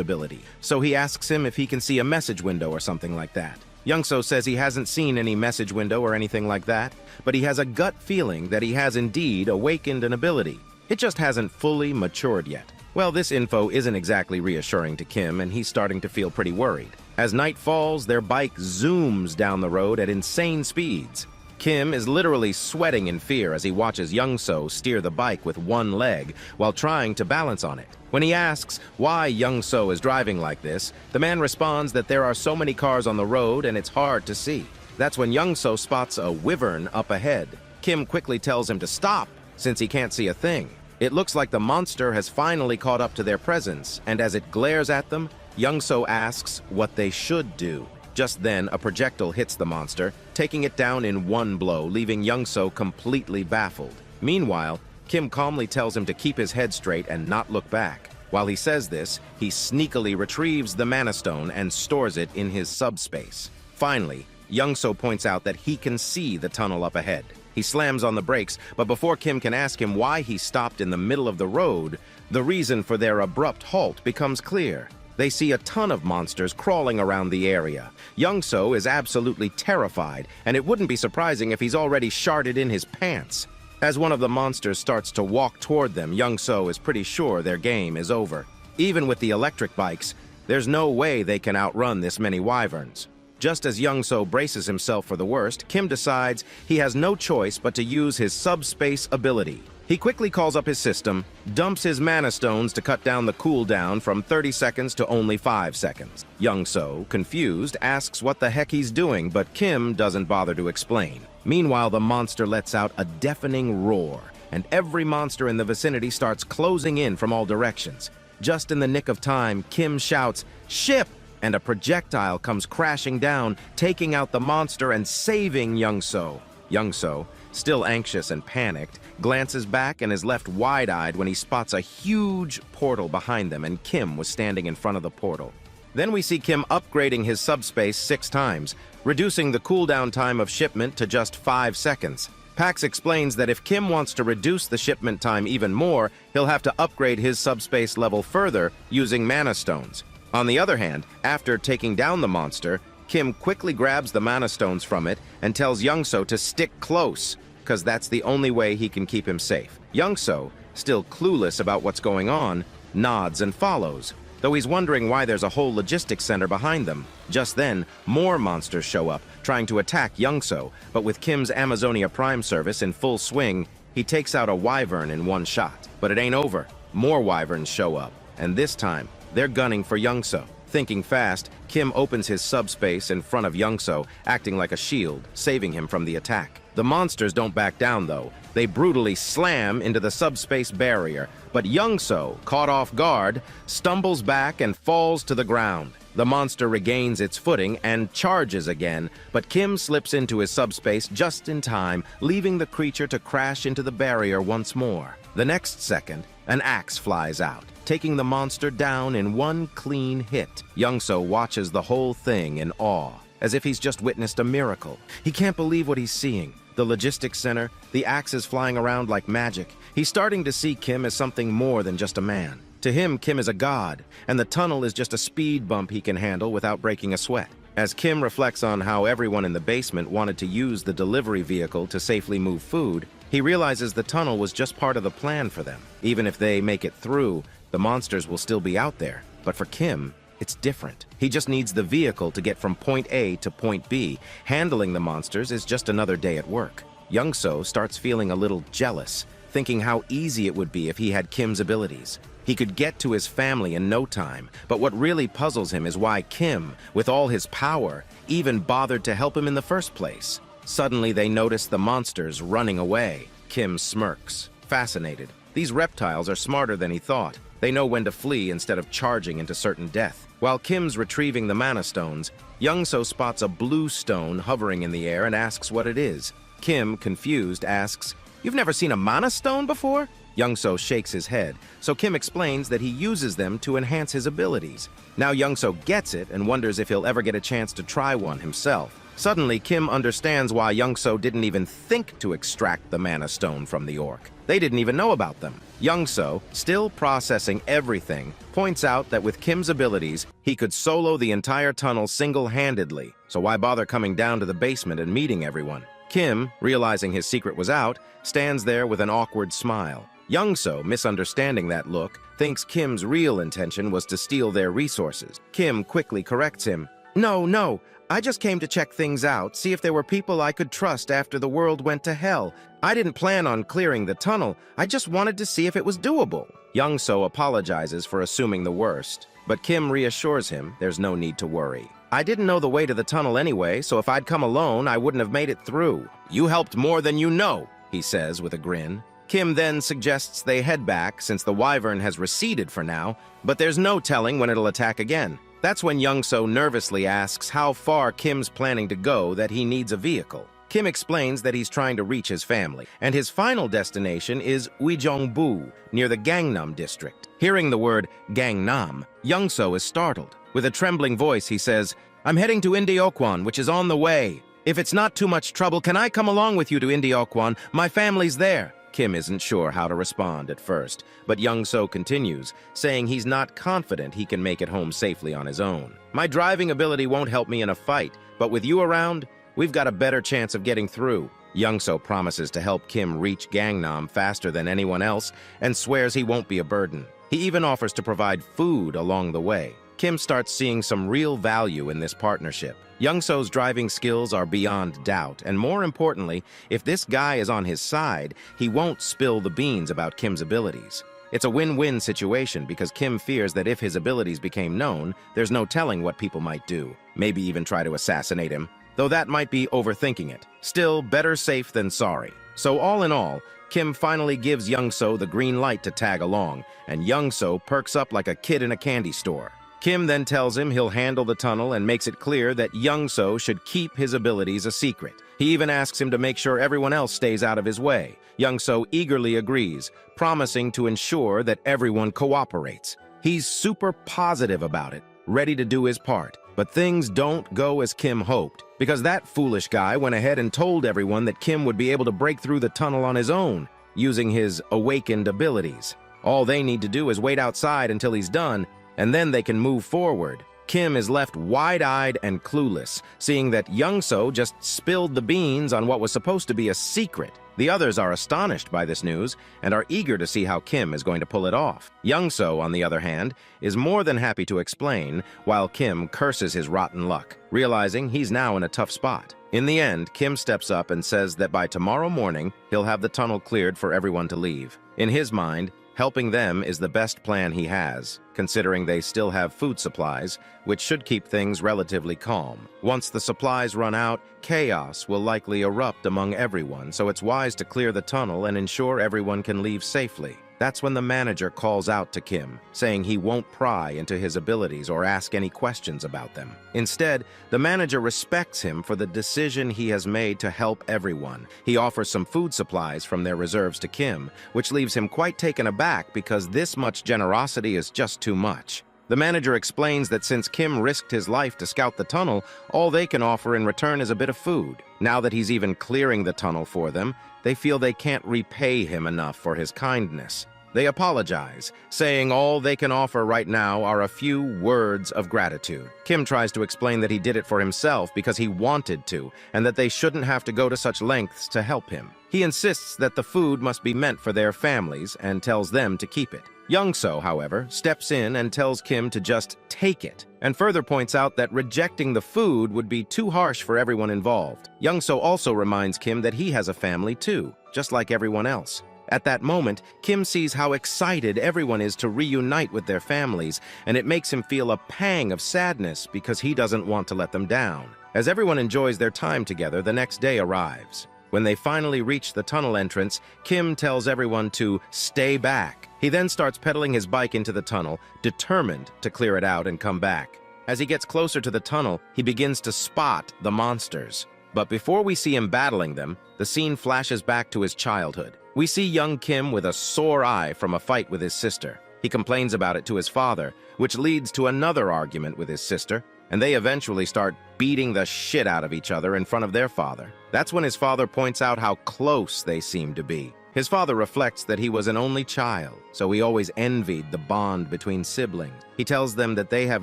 S1: ability, so he asks him if he can see a message window or something like that. Young-soo says he hasn't seen any message window or anything like that, but he has a gut feeling that he has indeed awakened an ability. It just hasn't fully matured yet. Well, this info isn't exactly reassuring to Kim, and he's starting to feel pretty worried. As night falls, their bike zooms down the road at insane speeds. Kim is literally sweating in fear as he watches Young-soo steer the bike with one leg while trying to balance on it. When he asks why Young-soo is driving like this, the man responds that there are so many cars on the road and it's hard to see. That's when Young-soo spots a wyvern up ahead. Kim quickly tells him to stop since he can't see a thing. It looks like the monster has finally caught up to their presence, and as it glares at them, Young-soo asks what they should do. Just then, a projectile hits the monster, taking it down in one blow, leaving Young-soo completely baffled. Meanwhile, Kim calmly tells him to keep his head straight and not look back. While he says this, he sneakily retrieves the Mana Stone and stores it in his subspace. Finally, Young-soo points out that he can see the tunnel up ahead. He slams on the brakes, but before Kim can ask him why he stopped in the middle of the road, the reason for their abrupt halt becomes clear. They see a ton of monsters crawling around the area. Young-soo is absolutely terrified, and it wouldn't be surprising if he's already sharted in his pants. As one of the monsters starts to walk toward them, Young-soo is pretty sure their game is over. Even with the electric bikes, there's no way they can outrun this many wyverns. Just as Young-soo braces himself for the worst, Kim decides he has no choice but to use his subspace ability. He quickly calls up his system, dumps his Mana Stones to cut down the cooldown from 30 seconds to only 5 seconds. Young-soo, confused, asks what the heck he's doing, but Kim doesn't bother to explain. Meanwhile, the monster lets out a deafening roar, and every monster in the vicinity starts closing in from all directions. Just in the nick of time, Kim shouts, "Ship!" and a projectile comes crashing down, taking out the monster and saving Young-soo. Young-soo, still anxious and panicked, glances back and is left wide-eyed when he spots a huge portal behind them, and Kim was standing in front of the portal. Then we see Kim upgrading his subspace 6 times, reducing the cooldown time of shipment to just 5 seconds. Pax explains that if Kim wants to reduce the shipment time even more, he'll have to upgrade his subspace level further using Mana Stones. On the other hand, after taking down the monster, Kim quickly grabs the Mana Stones from it and tells Young-soo to stick close, because that's the only way he can keep him safe. Young-soo, still clueless about what's going on, nods and follows, though he's wondering why there's a whole logistics center behind them. Just then, more monsters show up, trying to attack Young-soo, but with Kim's Amazonia Prime service in full swing, he takes out a wyvern in one shot. But it ain't over. More wyverns show up, and this time, they're gunning for Young-soo. Thinking fast, Kim opens his subspace in front of Young-soo, acting like a shield, saving him from the attack. The monsters don't back down, though. They brutally slam into the subspace barrier, but Young-soo, caught off guard, stumbles back and falls to the ground. The monster regains its footing and charges again, but Kim slips into his subspace just in time, leaving the creature to crash into the barrier once more. The next second, an axe flies out, taking the monster down in one clean hit. Young-soo watches the whole thing in awe, as if he's just witnessed a miracle. He can't believe what he's seeing. The logistics center, the axes flying around like magic. He's starting to see Kim as something more than just a man. To him, Kim is a god, and the tunnel is just a speed bump he can handle without breaking a sweat. As Kim reflects on how everyone in the basement wanted to use the delivery vehicle to safely move food, he realizes the tunnel was just part of the plan for them. Even if they make it through, the monsters will still be out there. But for Kim, it's different. He just needs the vehicle to get from point A to point B. Handling the monsters is just another day at work. Young-soo starts feeling a little jealous, thinking how easy it would be if he had Kim's abilities. He could get to his family in no time, but what really puzzles him is why Kim, with all his power, even bothered to help him in the first place. Suddenly they notice the monsters running away. Kim smirks, fascinated. These reptiles are smarter than he thought. They know when to flee instead of charging into certain death. While Kim's retrieving the Mana Stones, Young-soo spots a blue stone hovering in the air and asks what it is. Kim, confused, asks, You've never seen a mana stone before? Young-so shakes his head, so Kim explains that he uses them to enhance his abilities. Now Young-so gets it and wonders if he'll ever get a chance to try one himself. Suddenly, Kim understands why Young-so didn't even think to extract the mana stone from the orc. They didn't even know about them. Young-so, still processing everything, points out that with Kim's abilities, he could solo the entire tunnel single-handedly, so why bother coming down to the basement and meeting everyone? Kim, realizing his secret was out, stands there with an awkward smile. Young-so, misunderstanding that look, thinks Kim's real intention was to steal their resources. Kim quickly corrects him. No, I just came to check things out, see if there were people I could trust after the world went to hell. I didn't plan on clearing the tunnel, I just wanted to see if it was doable. Young-so apologizes for assuming the worst, but Kim reassures him there's no need to worry. I didn't know the way to the tunnel anyway, so if I'd come alone, I wouldn't have made it through. You helped more than you know, he says with a grin. Kim then suggests they head back since the wyvern has receded for now, but there's no telling when it'll attack again. That's when Young-so nervously asks how far Kim's planning to go that he needs a vehicle. Kim explains that he's trying to reach his family, and his final destination is Uijeongbu, near the Gangnam district. Hearing the word Gangnam, Young-so is startled. With a trembling voice, he says, I'm heading to Indeokwan, which is on the way. If it's not too much trouble, can I come along with you to Indeokwan? My family's there. Kim isn't sure how to respond at first, but Young-so continues, saying he's not confident he can make it home safely on his own. My driving ability won't help me in a fight, but with you around, we've got a better chance of getting through. Young-so promises to help Kim reach Gangnam faster than anyone else and swears he won't be a burden. He even offers to provide food along the way. Kim starts seeing some real value in this partnership. Young-so's driving skills are beyond doubt, and more importantly, if this guy is on his side, he won't spill the beans about Kim's abilities. It's a win-win situation because Kim fears that if his abilities became known, there's no telling what people might do, maybe even try to assassinate him, though that might be overthinking it. Still, better safe than sorry. So all in all, Kim finally gives Young-so the green light to tag along, and Young-so perks up like a kid in a candy store. Kim then tells him he'll handle the tunnel and makes it clear that Young-so should keep his abilities a secret. He even asks him to make sure everyone else stays out of his way. Young-so eagerly agrees, promising to ensure that everyone cooperates. He's super positive about it, ready to do his part. But things don't go as Kim hoped, because that foolish guy went ahead and told everyone that Kim would be able to break through the tunnel on his own, using his awakened abilities. All they need to do is wait outside until he's done, and then they can move forward. Kim is left wide-eyed and clueless, seeing that Young-so just spilled the beans on what was supposed to be a secret. The others are astonished by this news and are eager to see how Kim is going to pull it off. Young-so, on the other hand, is more than happy to explain, while Kim curses his rotten luck, realizing he's now in a tough spot. In the end, Kim steps up and says that by tomorrow morning, he'll have the tunnel cleared for everyone to leave. In his mind, helping them is the best plan he has, considering they still have food supplies, which should keep things relatively calm. Once the supplies run out, chaos will likely erupt among everyone, so it's wise to clear the tunnel and ensure everyone can leave safely. That's when the manager calls out to Kim, saying he won't pry into his abilities or ask any questions about them. Instead, the manager respects him for the decision he has made to help everyone. He offers some food supplies from their reserves to Kim, which leaves him quite taken aback because this much generosity is just too much. The manager explains that since Kim risked his life to scout the tunnel, all they can offer in return is a bit of food. Now that he's even clearing the tunnel for them, they feel they can't repay him enough for his kindness. They apologize, saying all they can offer right now are a few words of gratitude. Kim tries to explain that he did it for himself because he wanted to, and that they shouldn't have to go to such lengths to help him. He insists that the food must be meant for their families and tells them to keep it. Young-so, however, steps in and tells Kim to just take it, and further points out that rejecting the food would be too harsh for everyone involved. Young-so also reminds Kim that he has a family too, just like everyone else. At that moment, Kim sees how excited everyone is to reunite with their families, and it makes him feel a pang of sadness because he doesn't want to let them down. As everyone enjoys their time together, the next day arrives. When they finally reach the tunnel entrance, Kim tells everyone to stay back. He then starts pedaling his bike into the tunnel, determined to clear it out and come back. As he gets closer to the tunnel, he begins to spot the monsters. But before we see him battling them, the scene flashes back to his childhood. We see young Kim with a sore eye from a fight with his sister. He complains about it to his father, which leads to another argument with his sister, and they eventually start beating the shit out of each other in front of their father. That's when his father points out how close they seem to be. His father reflects that he was an only child, so he always envied the bond between siblings. He tells them that they have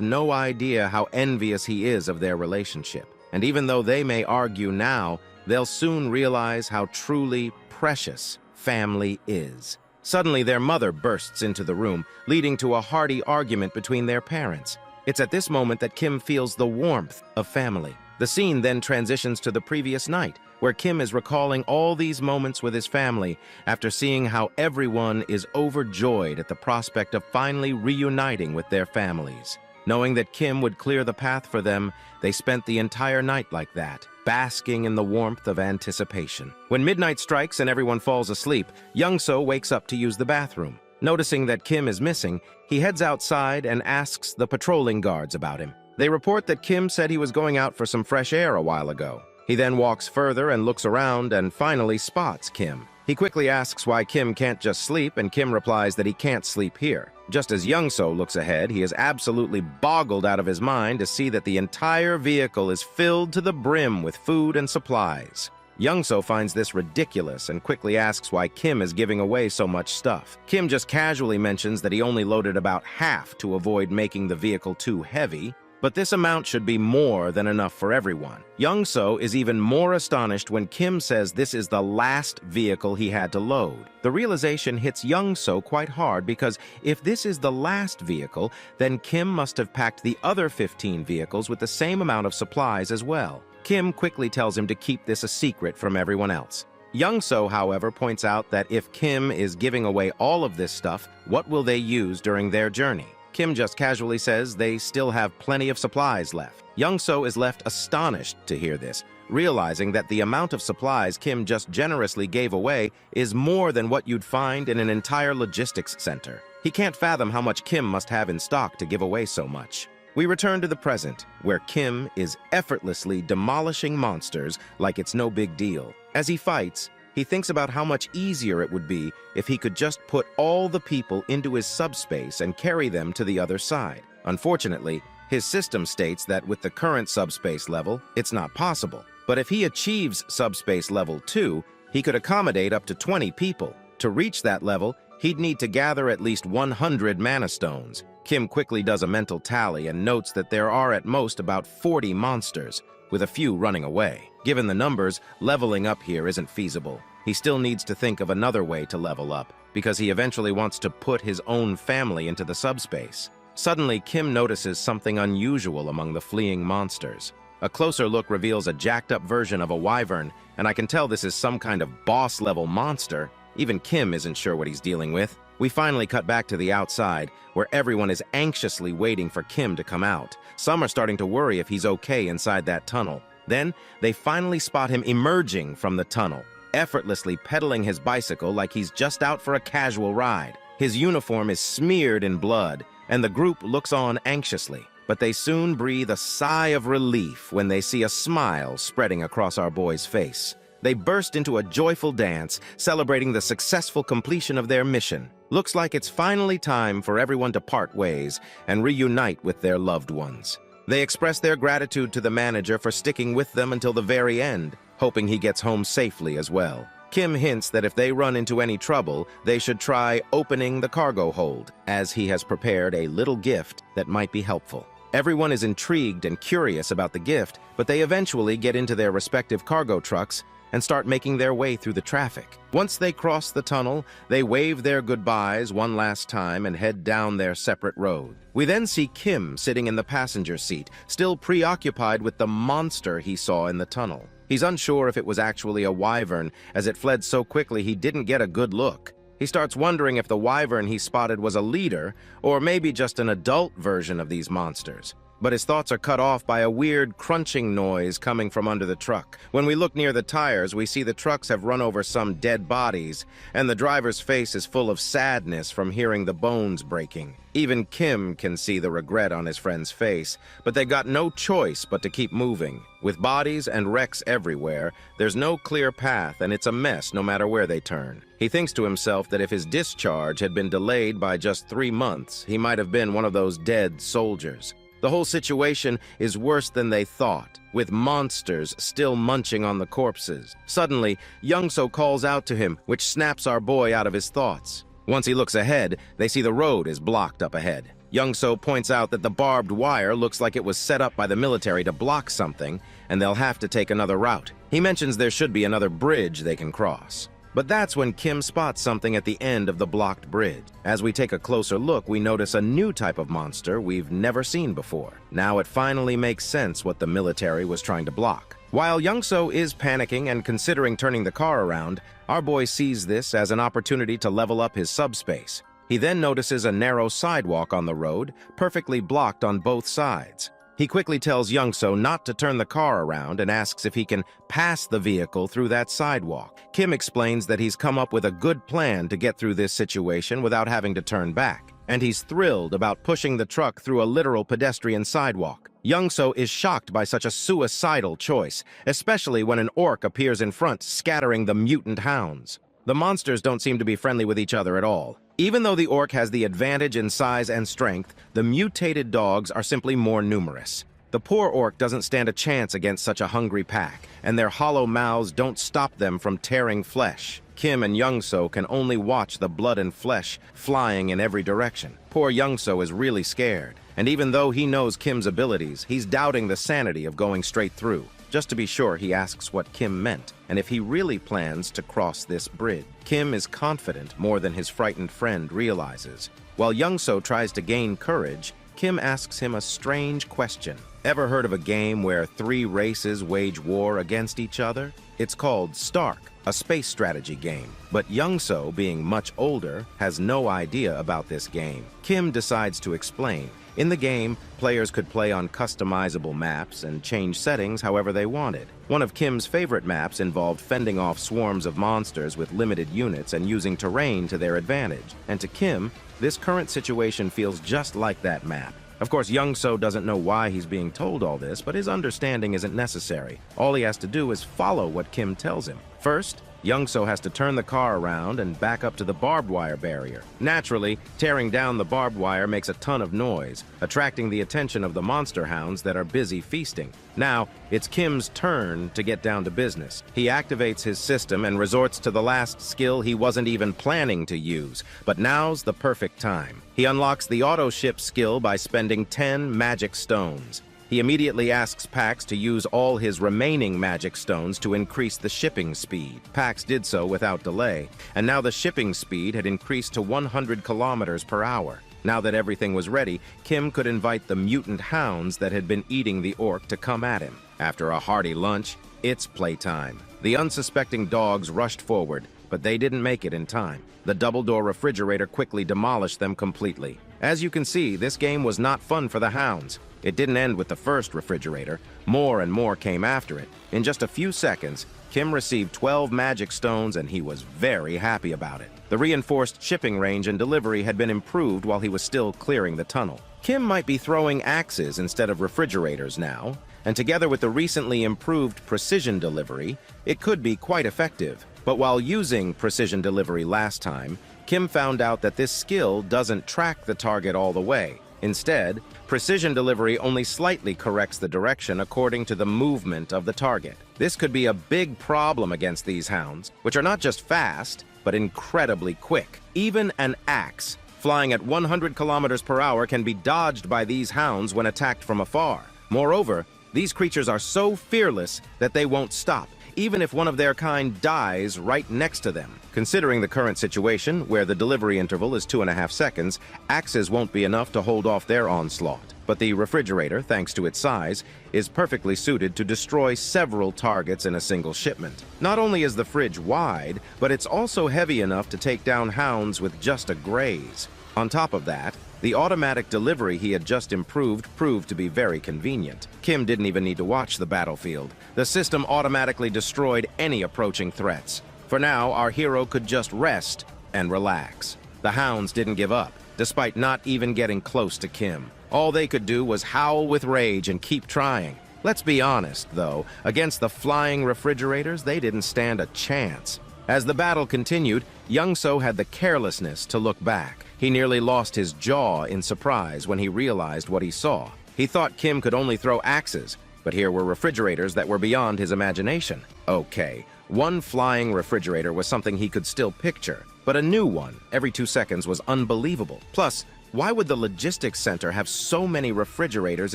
S1: no idea how envious he is of their relationship. And even though they may argue now, they'll soon realize how truly precious family is. Suddenly, their mother bursts into the room, leading to a hearty argument between their parents. It's at this moment that Kim feels the warmth of family. The scene then transitions to the previous night, where Kim is recalling all these moments with his family after seeing how everyone is overjoyed at the prospect of finally reuniting with their families. Knowing that Kim would clear the path for them, they spent the entire night like that, basking in the warmth of anticipation. When midnight strikes and everyone falls asleep, Young-so wakes up to use the bathroom. Noticing that Kim is missing, he heads outside and asks the patrolling guards about him. They report that Kim said he was going out for some fresh air a while ago. He then walks further and looks around and finally spots Kim. He quickly asks why Kim can't just sleep, and Kim replies that he can't sleep here. Just as Young-so looks ahead, he is absolutely boggled out of his mind to see that the entire vehicle is filled to the brim with food and supplies. Young-so finds this ridiculous and quickly asks why Kim is giving away so much stuff. Kim just casually mentions that he only loaded about half to avoid making the vehicle too heavy, but this amount should be more than enough for everyone. Young-so is even more astonished when Kim says this is the last vehicle he had to load. The realization hits Young-so quite hard because if this is the last vehicle, then Kim must have packed the other 15 vehicles with the same amount of supplies as well. Kim quickly tells him to keep this a secret from everyone else. Young-so, however, points out that if Kim is giving away all of this stuff, what will they use during their journey? Kim just casually says they still have plenty of supplies left. Young-so is left astonished to hear this, realizing that the amount of supplies Kim just generously gave away is more than what you'd find in an entire logistics center. He can't fathom how much Kim must have in stock to give away so much. We return to the present, where Kim is effortlessly demolishing monsters like it's no big deal. As he fights, he thinks about how much easier it would be if he could just put all the people into his subspace and carry them to the other side. Unfortunately, his system states that with the current subspace level, it's not possible. But if he achieves subspace level 2, he could accommodate up to 20 people. To reach that level, he'd need to gather at least 100 mana stones. Kim quickly does a mental tally and notes that there are at most about 40 monsters, with a few running away. Given the numbers, leveling up here isn't feasible. He still needs to think of another way to level up, because he eventually wants to put his own family into the subspace. Suddenly, Kim notices something unusual among the fleeing monsters. A closer look reveals a jacked-up version of a wyvern, and I can tell this is some kind of boss-level monster. Even Kim isn't sure what he's dealing with. We finally cut back to the outside, where everyone is anxiously waiting for Kim to come out. Some are starting to worry if he's okay inside that tunnel. Then, they finally spot him emerging from the tunnel, effortlessly pedaling his bicycle like he's just out for a casual ride. His uniform is smeared in blood, and the group looks on anxiously. But they soon breathe a sigh of relief when they see a smile spreading across our boy's face. They burst into a joyful dance, celebrating the successful completion of their mission. Looks like it's finally time for everyone to part ways and reunite with their loved ones. They express their gratitude to the manager for sticking with them until the very end, hoping he gets home safely as well. Kim hints that if they run into any trouble, they should try opening the cargo hold, as he has prepared a little gift that might be helpful. Everyone is intrigued and curious about the gift, but they eventually get into their respective cargo trucks and start making their way through the traffic. Once they cross the tunnel, they wave their goodbyes one last time and head down their separate road. We then see Kim sitting in the passenger seat, still preoccupied with the monster he saw in the tunnel. He's unsure if it was actually a wyvern, as it fled so quickly he didn't get a good look. He starts wondering if the wyvern he spotted was a leader, or maybe just an adult version of these monsters. But his thoughts are cut off by a weird crunching noise coming from under the truck. When we look near the tires, we see the trucks have run over some dead bodies, and the driver's face is full of sadness from hearing the bones breaking. Even Kim can see the regret on his friend's face, but they got no choice but to keep moving. With bodies and wrecks everywhere, there's no clear path, and it's a mess no matter where they turn. He thinks to himself that if his discharge had been delayed by just 3 months, he might have been one of those dead soldiers. The whole situation is worse than they thought, with monsters still munching on the corpses. Suddenly, Young-so calls out to him, which snaps our boy out of his thoughts. Once he looks ahead, they see the road is blocked up ahead. Young-so points out that the barbed wire looks like it was set up by the military to block something, and they'll have to take another route. He mentions there should be another bridge they can cross. But that's when Kim spots something at the end of the blocked bridge. As we take a closer look, we notice a new type of monster we've never seen before. Now it finally makes sense what the military was trying to block. While Young-so is panicking and considering turning the car around, our boy sees this as an opportunity to level up his subspace. He then notices a narrow sidewalk on the road, perfectly blocked on both sides. He quickly tells Young-so not to turn the car around and asks if he can pass the vehicle through that sidewalk. Kim explains that he's come up with a good plan to get through this situation without having to turn back, and he's thrilled about pushing the truck through a literal pedestrian sidewalk. Young-so is shocked by such a suicidal choice, especially when an orc appears in front, scattering the mutant hounds. The monsters don't seem to be friendly with each other at all. Even though the orc has the advantage in size and strength, the mutated dogs are simply more numerous. The poor orc doesn't stand a chance against such a hungry pack, and their hollow mouths don't stop them from tearing flesh. Kim and Young-so can only watch the blood and flesh flying in every direction. Poor Young-so is really scared, and even though he knows Kim's abilities, he's doubting the sanity of going straight through. Just to be sure, he asks what Kim meant, and if he really plans to cross this bridge. Kim is confident more than his frightened friend realizes. While Young-so tries to gain courage, Kim asks him a strange question. Ever heard of a game where 3 races wage war against each other? It's called Stark, a space strategy game. But Young-so, being much older, has no idea about this game. Kim decides to explain. In the game, players could play on customizable maps and change settings however they wanted. One of Kim's favorite maps involved fending off swarms of monsters with limited units and using terrain to their advantage. And to Kim, this current situation feels just like that map. Of course, Young-so doesn't know why he's being told all this, but his understanding isn't necessary. All he has to do is follow what Kim tells him. First, Young-so has to turn the car around and back up to the barbed wire barrier. Naturally, tearing down the barbed wire makes a ton of noise, attracting the attention of the monster hounds that are busy feasting. Now, it's Kim's turn to get down to business. He activates his system and resorts to the last skill he wasn't even planning to use, but now's the perfect time. He unlocks the auto ship skill by spending 10 magic stones. He immediately asks Pax to use all his remaining magic stones to increase the shipping speed. Pax did so without delay, and now the shipping speed had increased to 100 kilometers per hour. Now that everything was ready, Kim could invite the mutant hounds that had been eating the orc to come at him. After a hearty lunch, it's playtime. The unsuspecting dogs rushed forward, but they didn't make it in time. The double-door refrigerator quickly demolished them completely. As you can see, this game was not fun for the hounds. It didn't end with the first refrigerator. More and more came after it. In just a few seconds, Kim received 12 magic stones, and he was very happy about it. The reinforced shipping range and delivery had been improved while he was still clearing the tunnel. Kim might be throwing axes instead of refrigerators now, and together with the recently improved precision delivery, it could be quite effective. But while using precision delivery last time, Kim found out that this skill doesn't track the target all the way. Instead, precision delivery only slightly corrects the direction according to the movement of the target. This could be a big problem against these hounds, which are not just fast, but incredibly quick. Even an axe, flying at 100 kilometers per hour, can be dodged by these hounds when attacked from afar. Moreover, these creatures are so fearless that they won't stop, even if one of their kind dies right next to them. Considering the current situation, where the delivery interval is 2.5 seconds, axes won't be enough to hold off their onslaught. But the refrigerator, thanks to its size, is perfectly suited to destroy several targets in a single shipment. Not only is the fridge wide, but it's also heavy enough to take down hounds with just a graze. On top of that, The automatic delivery he had just improved proved to be very convenient. Kim didn't even need to watch the battlefield. The system automatically destroyed any approaching threats. For now, our hero could just rest and relax. The hounds didn't give up, despite not even getting close to Kim. All they could do was howl with rage and keep trying. Let's be honest, though, against the flying refrigerators, they didn't stand a chance. As the battle continued, Young-so had the carelessness to look back. He nearly lost his jaw in surprise when he realized what he saw. He thought Kim could only throw axes, but here were refrigerators that were beyond his imagination. Okay, one flying refrigerator was something he could still picture, but a new one every 2 seconds was unbelievable. Plus, why would the logistics center have so many refrigerators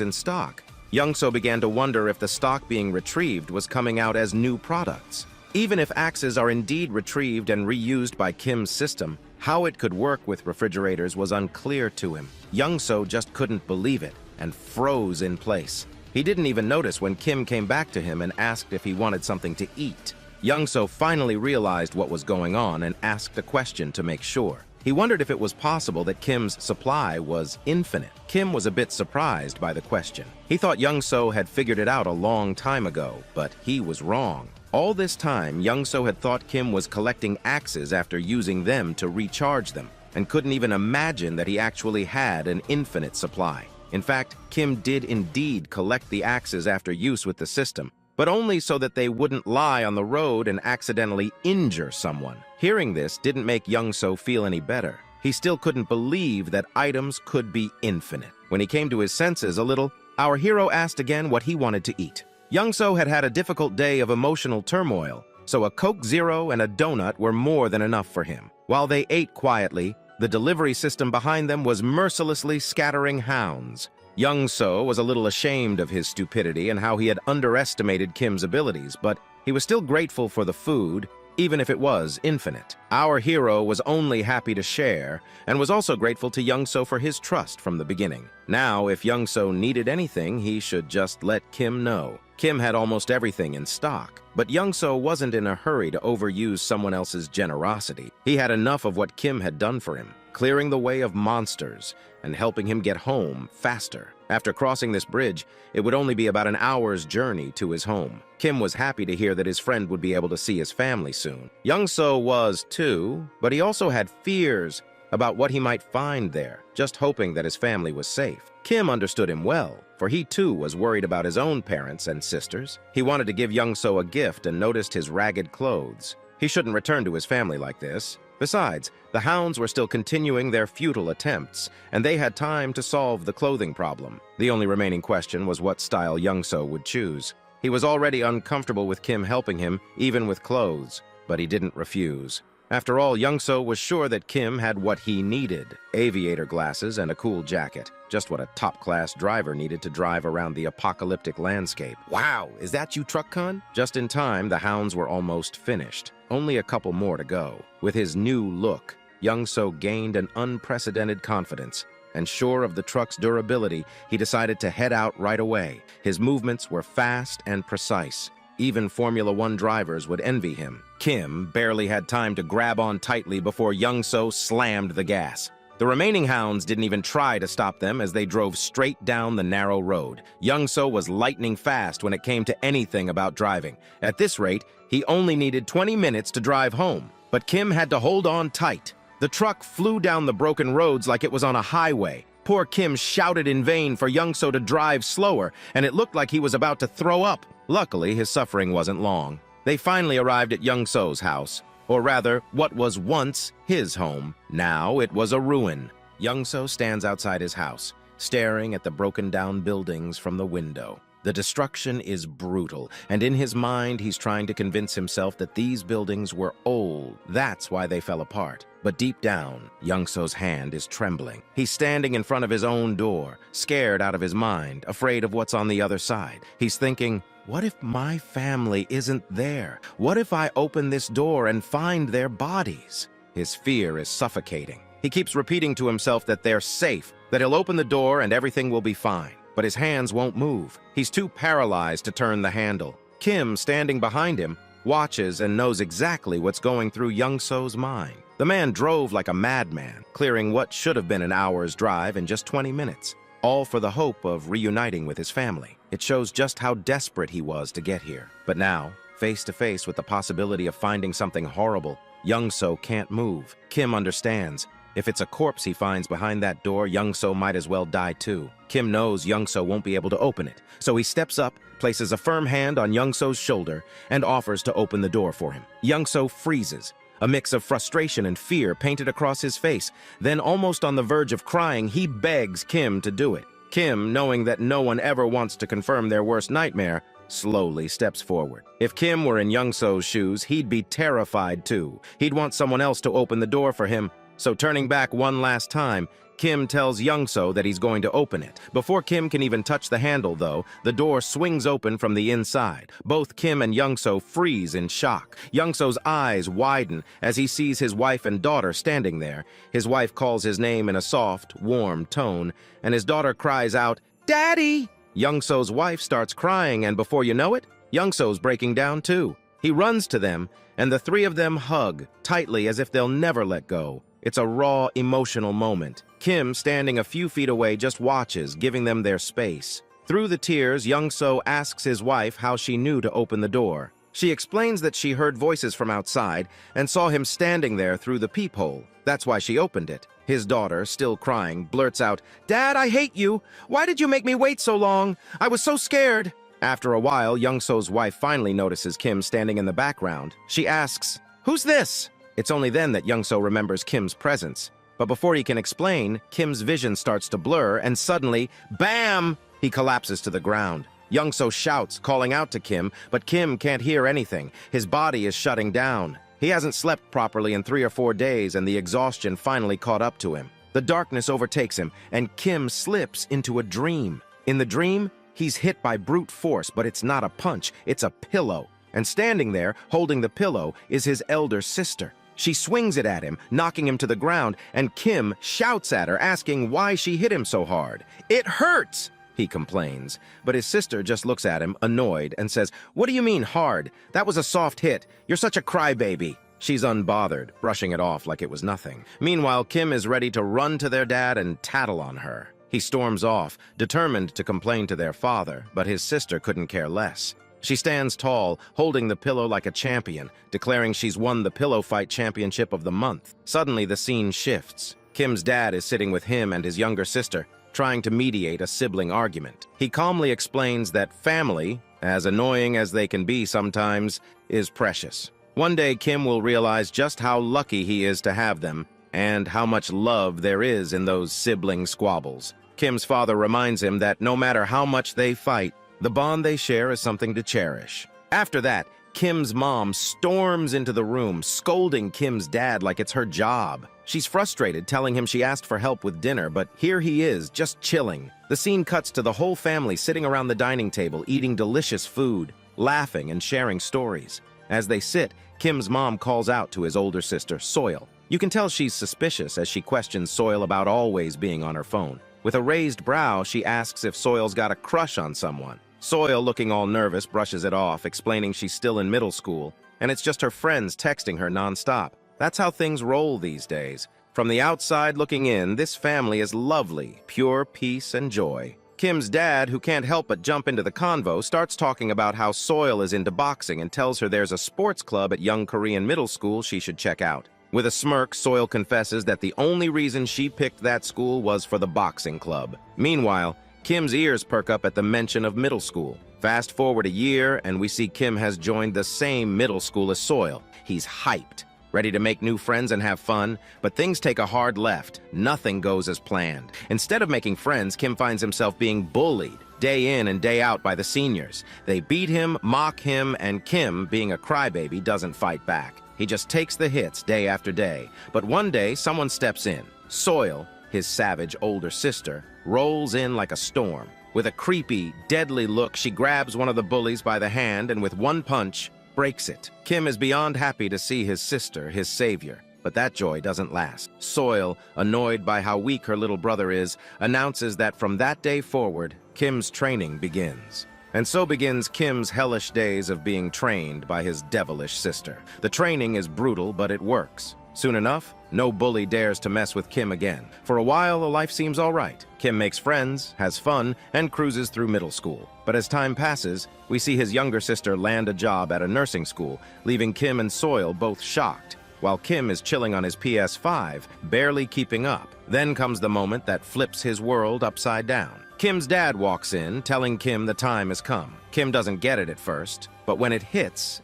S1: in stock? Young-so began to wonder if the stock being retrieved was coming out as new products. Even if axes are indeed retrieved and reused by Kim's system, how it could work with refrigerators was unclear to him. Young-so just couldn't believe it and froze in place. He didn't even notice when Kim came back to him and asked if he wanted something to eat. Young-so finally realized what was going on and asked a question to make sure. He wondered if it was possible that Kim's supply was infinite. Kim was a bit surprised by the question. He thought Young-so had figured it out a long time ago, but he was wrong. All this time, Young-so had thought Kim was collecting axes after using them to recharge them, and couldn't even imagine that he actually had an infinite supply. In fact, Kim did indeed collect the axes after use with the system, but only so that they wouldn't lie on the road and accidentally injure someone. Hearing this didn't make Young-so feel any better. He still couldn't believe that items could be infinite. When he came to his senses a little, our hero asked again what he wanted to eat. Young-so had had a difficult day of emotional turmoil, so a Coke Zero and a donut were more than enough for him. While they ate quietly, the delivery system behind them was mercilessly scattering hounds. Young-so was a little ashamed of his stupidity and how he had underestimated Kim's abilities, but he was still grateful for the food, even if it was infinite. Our hero was only happy to share, and was also grateful to Young-so for his trust from the beginning. Now, if Young-so needed anything, he should just let Kim know. Kim had almost everything in stock, but Young-so wasn't in a hurry to overuse someone else's generosity. He had enough of what Kim had done for him, clearing the way of monsters and helping him get home faster. After crossing this bridge, it would only be about an hour's journey to his home. Kim was happy to hear that his friend would be able to see his family soon. Young-so was too, but he also had fears about what he might find there, just hoping that his family was safe. Kim understood him well, for he too was worried about his own parents and sisters. He wanted to give Young-so a gift and noticed his ragged clothes. He shouldn't return to his family like this. Besides, the hounds were still continuing their futile attempts, and they had time to solve the clothing problem. The only remaining question was what style Young-so would choose. He was already uncomfortable with Kim helping him, even with clothes, but he didn't refuse. After all, Young-so was sure that Kim had what he needed: aviator glasses and a cool jacket. Just what a top-class driver needed to drive around the apocalyptic landscape. Wow, is that you, Truck-kun? Just in time, the hounds were almost finished. Only a couple more to go. With his new look, Young-so gained an unprecedented confidence, and sure of the truck's durability, he decided to head out right away. His movements were fast and precise. Even Formula One drivers would envy him. Kim barely had time to grab on tightly before Young-so slammed the gas. The remaining hounds didn't even try to stop them as they drove straight down the narrow road. Young-so was lightning fast when it came to anything about driving. At this rate, he only needed 20 minutes to drive home. But Kim had to hold on tight. The truck flew down the broken roads like it was on a highway. Poor Kim shouted in vain for Young-so to drive slower, and it looked like he was about to throw up. Luckily, his suffering wasn't long. They finally arrived at Young-so's house, or rather, what was once his home. Now it was a ruin. Young-so stands outside his house, staring at the broken-down buildings from the window. The destruction is brutal, and in his mind, he's trying to convince himself that these buildings were old. That's why they fell apart. But deep down, Young-so's hand is trembling. He's standing in front of his own door, scared out of his mind, afraid of what's on the other side. He's thinking, what if my family isn't there? What if I open this door and find their bodies? His fear is suffocating. He keeps repeating to himself that they're safe, that he'll open the door and everything will be fine. But his hands won't move. He's too paralyzed to turn the handle. Kim, standing behind him, watches and knows exactly what's going through Young-so's mind. The man drove like a madman, clearing what should have been an hour's drive in just 20 minutes, all for the hope of reuniting with his family. It shows just how desperate he was to get here. But now, face to face with the possibility of finding something horrible, Young-so can't move. Kim understands. If it's a corpse he finds behind that door, Young-so might as well die too. Kim knows Young-so won't be able to open it, so he steps up, places a firm hand on Young-so's shoulder, and offers to open the door for him. Young-so freezes, a mix of frustration and fear painted across his face. Then, almost on the verge of crying, he begs Kim to do it. Kim, knowing that no one ever wants to confirm their worst nightmare, slowly steps forward. If Kim were in Young-so's shoes, he'd be terrified too. He'd want someone else to open the door for him. So turning back one last time, Kim tells Young-so that he's going to open it. Before Kim can even touch the handle, though, the door swings open from the inside. Both Kim and Young-so freeze in shock. Young-so's eyes widen as he sees his wife and daughter standing there. His wife calls his name in a soft, warm tone, and his daughter cries out, "Daddy!" Young-so's wife starts crying, and before you know it, Young-so's breaking down too. He runs to them, and the three of them hug, tightly as if they'll never let go. It's a raw, emotional moment. Kim, standing a few feet away, just watches, giving them their space. Through the tears, Young-so asks his wife how she knew to open the door. She explains that she heard voices from outside and saw him standing there through the peephole. That's why she opened it. His daughter, still crying, blurts out, "Dad, I hate you! Why did you make me wait so long? I was so scared!" After a while, Young-so's wife finally notices Kim standing in the background. She asks, "Who's this?" It's only then that Young-so remembers Kim's presence. But before he can explain, Kim's vision starts to blur, and suddenly, bam! He collapses to the ground. Young-so shouts, calling out to Kim, but Kim can't hear anything. His body is shutting down. He hasn't slept properly in 3 or 4 days, and the exhaustion finally caught up to him. The darkness overtakes him, and Kim slips into a dream. In the dream, he's hit by brute force, but it's not a punch, it's a pillow. And standing there, holding the pillow, is his elder sister. She swings it at him, knocking him to the ground, and Kim shouts at her, asking why she hit him so hard. "It hurts!" he complains. But his sister just looks at him, annoyed, and says, "What do you mean hard? That was a soft hit. You're such a crybaby." She's unbothered, brushing it off like it was nothing. Meanwhile, Kim is ready to run to their dad and tattle on her. He storms off, determined to complain to their father, but his sister couldn't care less. She stands tall, holding the pillow like a champion, declaring she's won the pillow fight championship of the month. Suddenly, the scene shifts. Kim's dad is sitting with him and his younger sister, trying to mediate a sibling argument. He calmly explains that family, as annoying as they can be sometimes, is precious. One day, Kim will realize just how lucky he is to have them, and how much love there is in those sibling squabbles. Kim's father reminds him that no matter how much they fight, the bond they share is something to cherish. After that, Kim's mom storms into the room, scolding Kim's dad like it's her job. She's frustrated, telling him she asked for help with dinner, but here he is, just chilling. The scene cuts to the whole family sitting around the dining table, eating delicious food, laughing and sharing stories. As they sit, Kim's mom calls out to his older sister, Soil. You can tell she's suspicious as she questions Soil about always being on her phone. With a raised brow, she asks if Soil's got a crush on someone. Soil, looking all nervous, brushes it off, explaining she's still in middle school, and it's just her friends texting her nonstop. That's how things roll these days. From the outside looking in, this family is lovely, pure peace and joy. Kim's dad, who can't help but jump into the convo, starts talking about how Soil is into boxing and tells her there's a sports club at Young Korean Middle School she should check out. With a smirk, Soil confesses that the only reason she picked that school was for the boxing club. Meanwhile, Kim's ears perk up at the mention of middle school. Fast forward a year, and we see Kim has joined the same middle school as Soil. He's hyped, ready to make new friends and have fun, but things take a hard left. Nothing goes as planned. Instead of making friends, Kim finds himself being bullied, day in and day out by the seniors. They beat him, mock him, and Kim, being a crybaby, doesn't fight back. He just takes the hits day after day. But one day, someone steps in. Soil, his savage older sister, rolls in like a storm. With a creepy, deadly look, she grabs one of the bullies by the hand and with one punch, breaks it. Kim is beyond happy to see his sister, his savior. But that joy doesn't last. Soil, annoyed by how weak her little brother is, announces that from that day forward, Kim's training begins. And so begins Kim's hellish days of being trained by his devilish sister. The training is brutal, but it works. Soon enough, no bully dares to mess with Kim again. For a while, life seems all right. Kim makes friends, has fun, and cruises through middle school. But as time passes, we see his younger sister land a job at a nursing school, leaving Kim and Soil both shocked, while Kim is chilling on his PS5, barely keeping up. Then comes the moment that flips his world upside down. Kim's dad walks in, telling Kim the time has come. Kim doesn't get it at first, but when it hits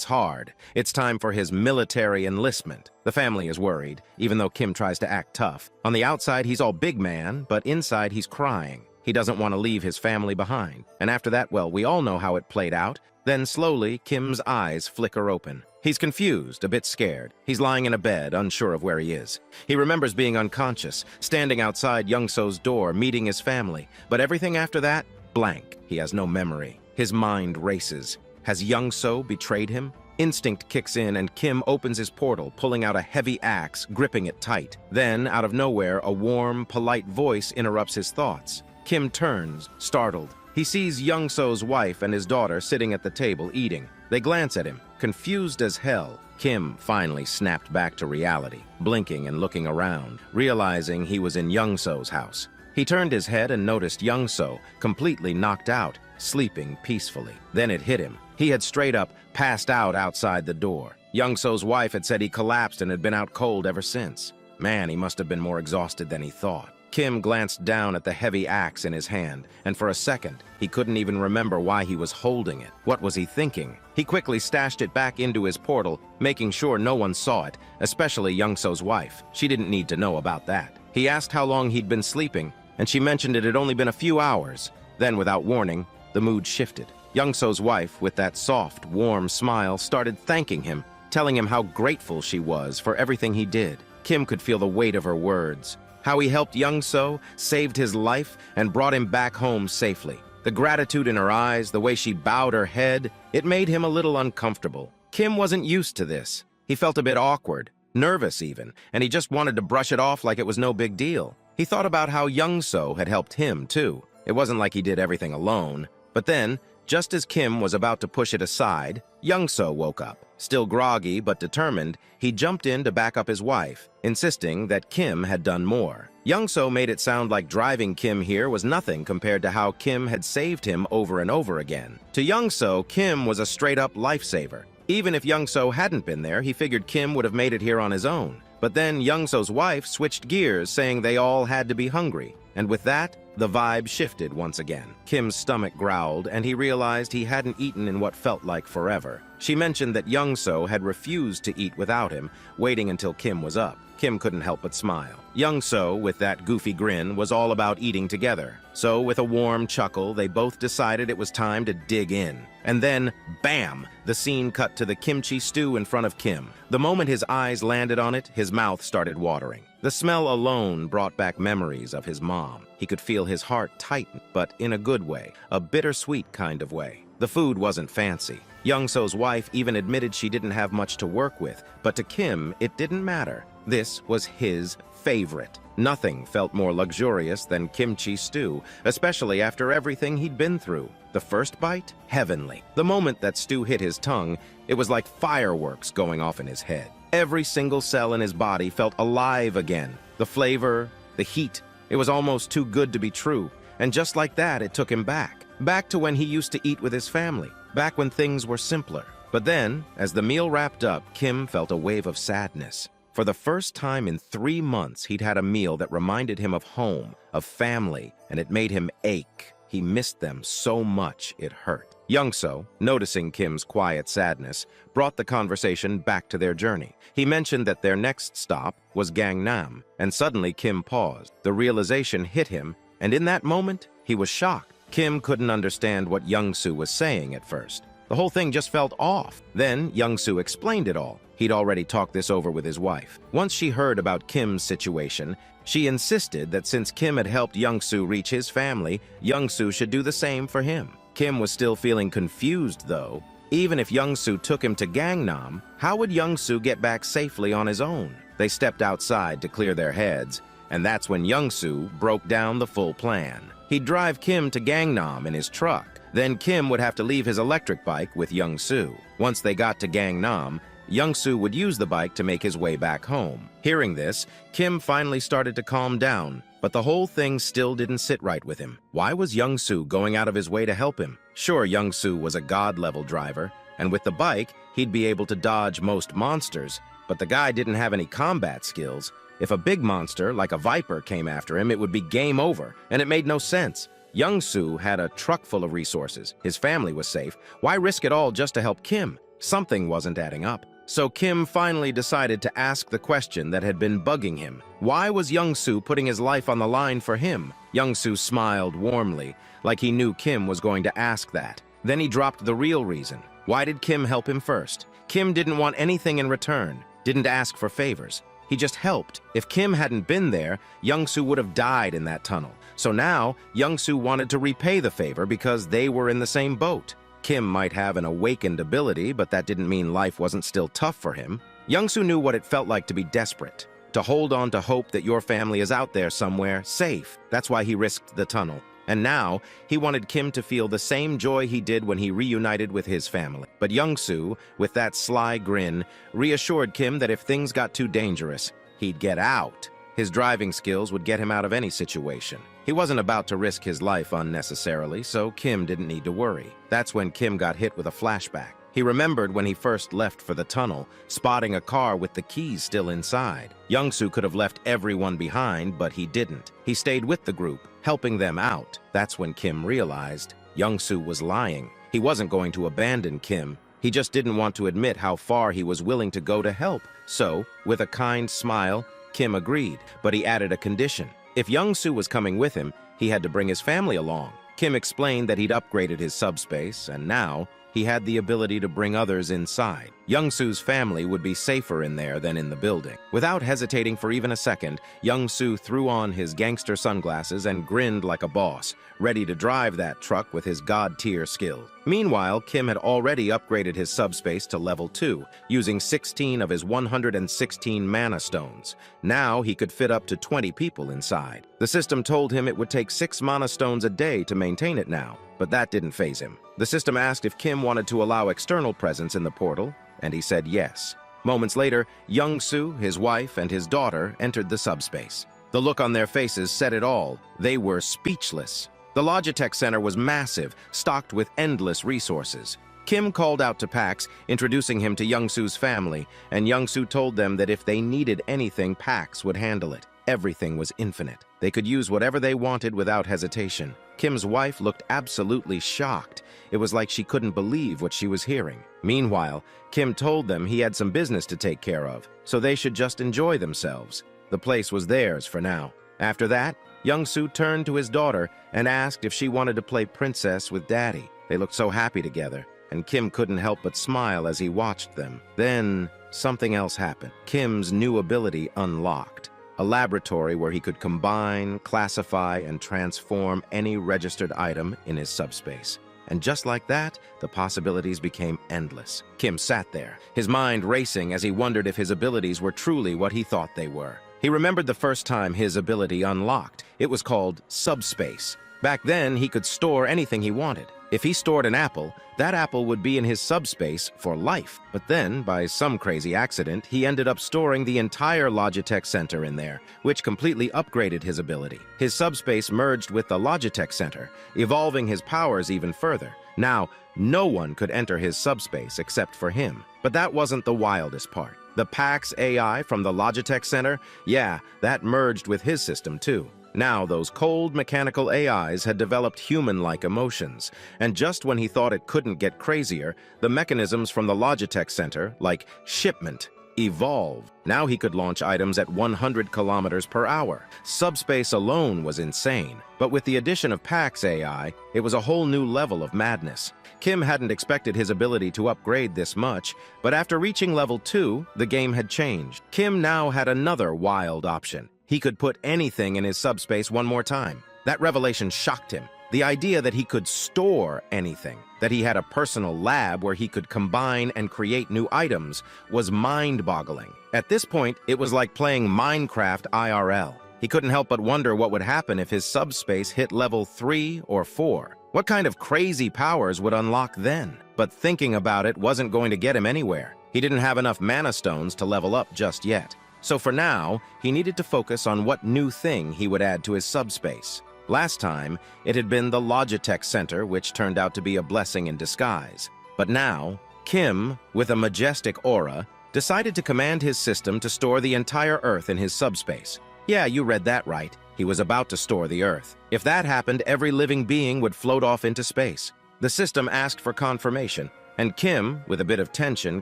S1: hard. It's time for his military enlistment. The family is worried, even though Kim tries to act tough. On the outside, he's all big man, but inside he's crying. He doesn't want to leave his family behind. And after that, well, we all know how it played out. Then slowly, Kim's eyes flicker open. He's confused, a bit scared. He's lying in a bed, unsure of where he is. He remembers being unconscious, standing outside Young-so's door, meeting his family. But everything after that, blank. He has no memory. His mind races. Has Young-so betrayed him? Instinct kicks in and Kim opens his portal, pulling out a heavy axe, gripping it tight. Then, out of nowhere, a warm, polite voice interrupts his thoughts. Kim turns, startled. He sees Young-so's wife and his daughter sitting at the table eating. They glance at him, confused as hell. Kim finally snapped back to reality, blinking and looking around, realizing he was in Young-so's house. He turned his head and noticed Young-so, completely knocked out, sleeping peacefully. Then it hit him. He had straight up passed out outside the door. Young-so's wife had said he collapsed and had been out cold ever since. Man, he must have been more exhausted than he thought. Kim glanced down at the heavy axe in his hand, and for a second, he couldn't even remember why he was holding it. What was he thinking? He quickly stashed it back into his portal, making sure no one saw it, especially Young-so's wife. She didn't need to know about that. He asked how long he'd been sleeping, and she mentioned it had only been a few hours. Then, without warning, the mood shifted. Young-so's wife, with that soft, warm smile, started thanking him, telling him how grateful she was for everything he did. Kim could feel the weight of her words. How he helped Young-so, saved his life, and brought him back home safely. The gratitude in her eyes, the way she bowed her head, it made him a little uncomfortable. Kim wasn't used to this. He felt a bit awkward, nervous even, and he just wanted to brush it off like it was no big deal. He thought about how Young-so had helped him, too. It wasn't like he did everything alone. But then, just as Kim was about to push it aside, Young-so woke up. Still groggy but determined, he jumped in to back up his wife, insisting that Kim had done more. Young-so made it sound like driving Kim here was nothing compared to how Kim had saved him over and over again. To Young-so, Kim was a straight-up lifesaver. Even if Young-so hadn't been there, he figured Kim would have made it here on his own. But then Young-so's wife switched gears, saying they all had to be hungry. And with that, the vibe shifted once again. Kim's stomach growled, and he realized he hadn't eaten in what felt like forever. She mentioned that Young-so had refused to eat without him, waiting until Kim was up. Kim couldn't help but smile. Young-so, with that goofy grin, was all about eating together. So, with a warm chuckle, they both decided it was time to dig in. And then, bam! The scene cut to the kimchi stew in front of Kim. The moment his eyes landed on it, his mouth started watering. The smell alone brought back memories of his mom. He could feel his heart tighten, but in a good way, a bittersweet kind of way. The food wasn't fancy. Young-so's wife even admitted she didn't have much to work with, but to Kim, it didn't matter. This was his favorite. Nothing felt more luxurious than kimchi stew, especially after everything he'd been through. The first bite? Heavenly. The moment that stew hit his tongue, it was like fireworks going off in his head. Every single cell in his body felt alive again. The flavor, the heat, it was almost too good to be true. And just like that, it took him back. Back to when he used to eat with his family. Back when things were simpler. But then, as the meal wrapped up, Kim felt a wave of sadness. For the first time in 3 months, he'd had a meal that reminded him of home, of family, and it made him ache. He missed them so much it hurt. Young-so, noticing Kim's quiet sadness, brought the conversation back to their journey. He mentioned that their next stop was Gangnam, and suddenly Kim paused. The realization hit him, and in that moment, he was shocked. Kim couldn't understand what Young-so was saying at first. The whole thing just felt off. Then Young-so explained it all. He'd already talked this over with his wife. Once she heard about Kim's situation, she insisted that since Kim had helped Young-so reach his family, Young-so should do the same for him. Kim was still feeling confused, though. Even if Young-so took him to Gangnam, how would Young-so get back safely on his own? They stepped outside to clear their heads, and that's when Young-so broke down the full plan. He'd drive Kim to Gangnam in his truck. Then Kim would have to leave his electric bike with Young-so. Once they got to Gangnam, Young-soo would use the bike to make his way back home. Hearing this, Kim finally started to calm down, but the whole thing still didn't sit right with him. Why was Young-soo going out of his way to help him? Sure, Young-soo was a god-level driver, and with the bike, he'd be able to dodge most monsters, but the guy didn't have any combat skills. If a big monster, like a viper, came after him, it would be game over, and it made no sense. Young-soo had a truck full of resources. His family was safe. Why risk it all just to help Kim? Something wasn't adding up. So Kim finally decided to ask the question that had been bugging him. Why was Young-soo putting his life on the line for him? Young-soo smiled warmly, like he knew Kim was going to ask that. Then he dropped the real reason. Why did Kim help him first? Kim didn't want anything in return, didn't ask for favors. He just helped. If Kim hadn't been there, Young-soo would have died in that tunnel. So now, Young-soo wanted to repay the favor because they were in the same boat. Kim might have an awakened ability, but that didn't mean life wasn't still tough for him. Young-soo knew what it felt like to be desperate, to hold on to hope that your family is out there somewhere, safe. That's why he risked the tunnel. And now, he wanted Kim to feel the same joy he did when he reunited with his family. But Young-soo, with that sly grin, reassured Kim that if things got too dangerous, he'd get out. His driving skills would get him out of any situation. He wasn't about to risk his life unnecessarily, so Kim didn't need to worry. That's when Kim got hit with a flashback. He remembered when he first left for the tunnel, spotting a car with the keys still inside. Young-soo could have left everyone behind, but he didn't. He stayed with the group, helping them out. That's when Kim realized Young-soo was lying. He wasn't going to abandon Kim. He just didn't want to admit how far he was willing to go to help. So, with a kind smile, Kim agreed, but he added a condition. If Young-soo was coming with him, he had to bring his family along. Kim explained that he'd upgraded his subspace, and now he had the ability to bring others inside. Young-soo's family would be safer in there than in the building. Without hesitating for even a second, Young-soo threw on his gangster sunglasses and grinned like a boss, ready to drive that truck with his god-tier skill. Meanwhile, Kim had already upgraded his subspace to level 2, using 16 of his 116 mana stones. Now he could fit up to 20 people inside. The system told him it would take 6 mana stones a day to maintain it now, but that didn't faze him. The system asked if Kim wanted to allow external presence in the portal, and he said yes. Moments later, Young-soo, his wife, and his daughter entered the subspace. The look on their faces said it all. They were speechless. The Logitech Center was massive, stocked with endless resources. Kim called out to Pax, introducing him to Young-soo's family, and Young-soo told them that if they needed anything, Pax would handle it. Everything was infinite. They could use whatever they wanted without hesitation. Kim's wife looked absolutely shocked. It was like she couldn't believe what she was hearing. Meanwhile, Kim told them he had some business to take care of, so they should just enjoy themselves. The place was theirs for now. After that, Young-soo turned to his daughter and asked if she wanted to play princess with Daddy. They looked so happy together, and Kim couldn't help but smile as he watched them. Then, something else happened. Kim's new ability unlocked. A laboratory where he could combine, classify, and transform any registered item in his subspace. And just like that, the possibilities became endless. Kim sat there, his mind racing as he wondered if his abilities were truly what he thought they were. He remembered the first time his ability unlocked. It was called Subspace. Back then, he could store anything he wanted. If he stored an apple, that apple would be in his subspace for life. But then, by some crazy accident, he ended up storing the entire Logitech Center in there, which completely upgraded his ability. His subspace merged with the Logitech Center, evolving his powers even further. Now, no one could enter his subspace except for him. But that wasn't the wildest part. The Pax AI from the Logitech Center, yeah, that merged with his system too. Now, those cold mechanical AIs had developed human-like emotions, and just when he thought it couldn't get crazier, the mechanisms from the Logitech Center, like shipment, evolved. Now he could launch items at 100 kilometers per hour. Subspace alone was insane, but with the addition of Pax AI, it was a whole new level of madness. Kim hadn't expected his ability to upgrade this much, but after reaching level 2, the game had changed. Kim now had another wild option. He could put anything in his subspace one more time. That revelation shocked him. The idea that he could store anything, that he had a personal lab where he could combine and create new items, was mind-boggling. At this point, it was like playing Minecraft IRL. He couldn't help but wonder what would happen if his subspace hit level 3 or 4. What kind of crazy powers would unlock then? But thinking about it wasn't going to get him anywhere. He didn't have enough mana stones to level up just yet. So for now, he needed to focus on what new thing he would add to his subspace. Last time, it had been the Logitech Center, which turned out to be a blessing in disguise. But now, Kim, with a majestic aura, decided to command his system to store the entire Earth in his subspace. Yeah, you read that right. He was about to store the Earth. If that happened, every living being would float off into space. The system asked for confirmation, and Kim, with a bit of tension,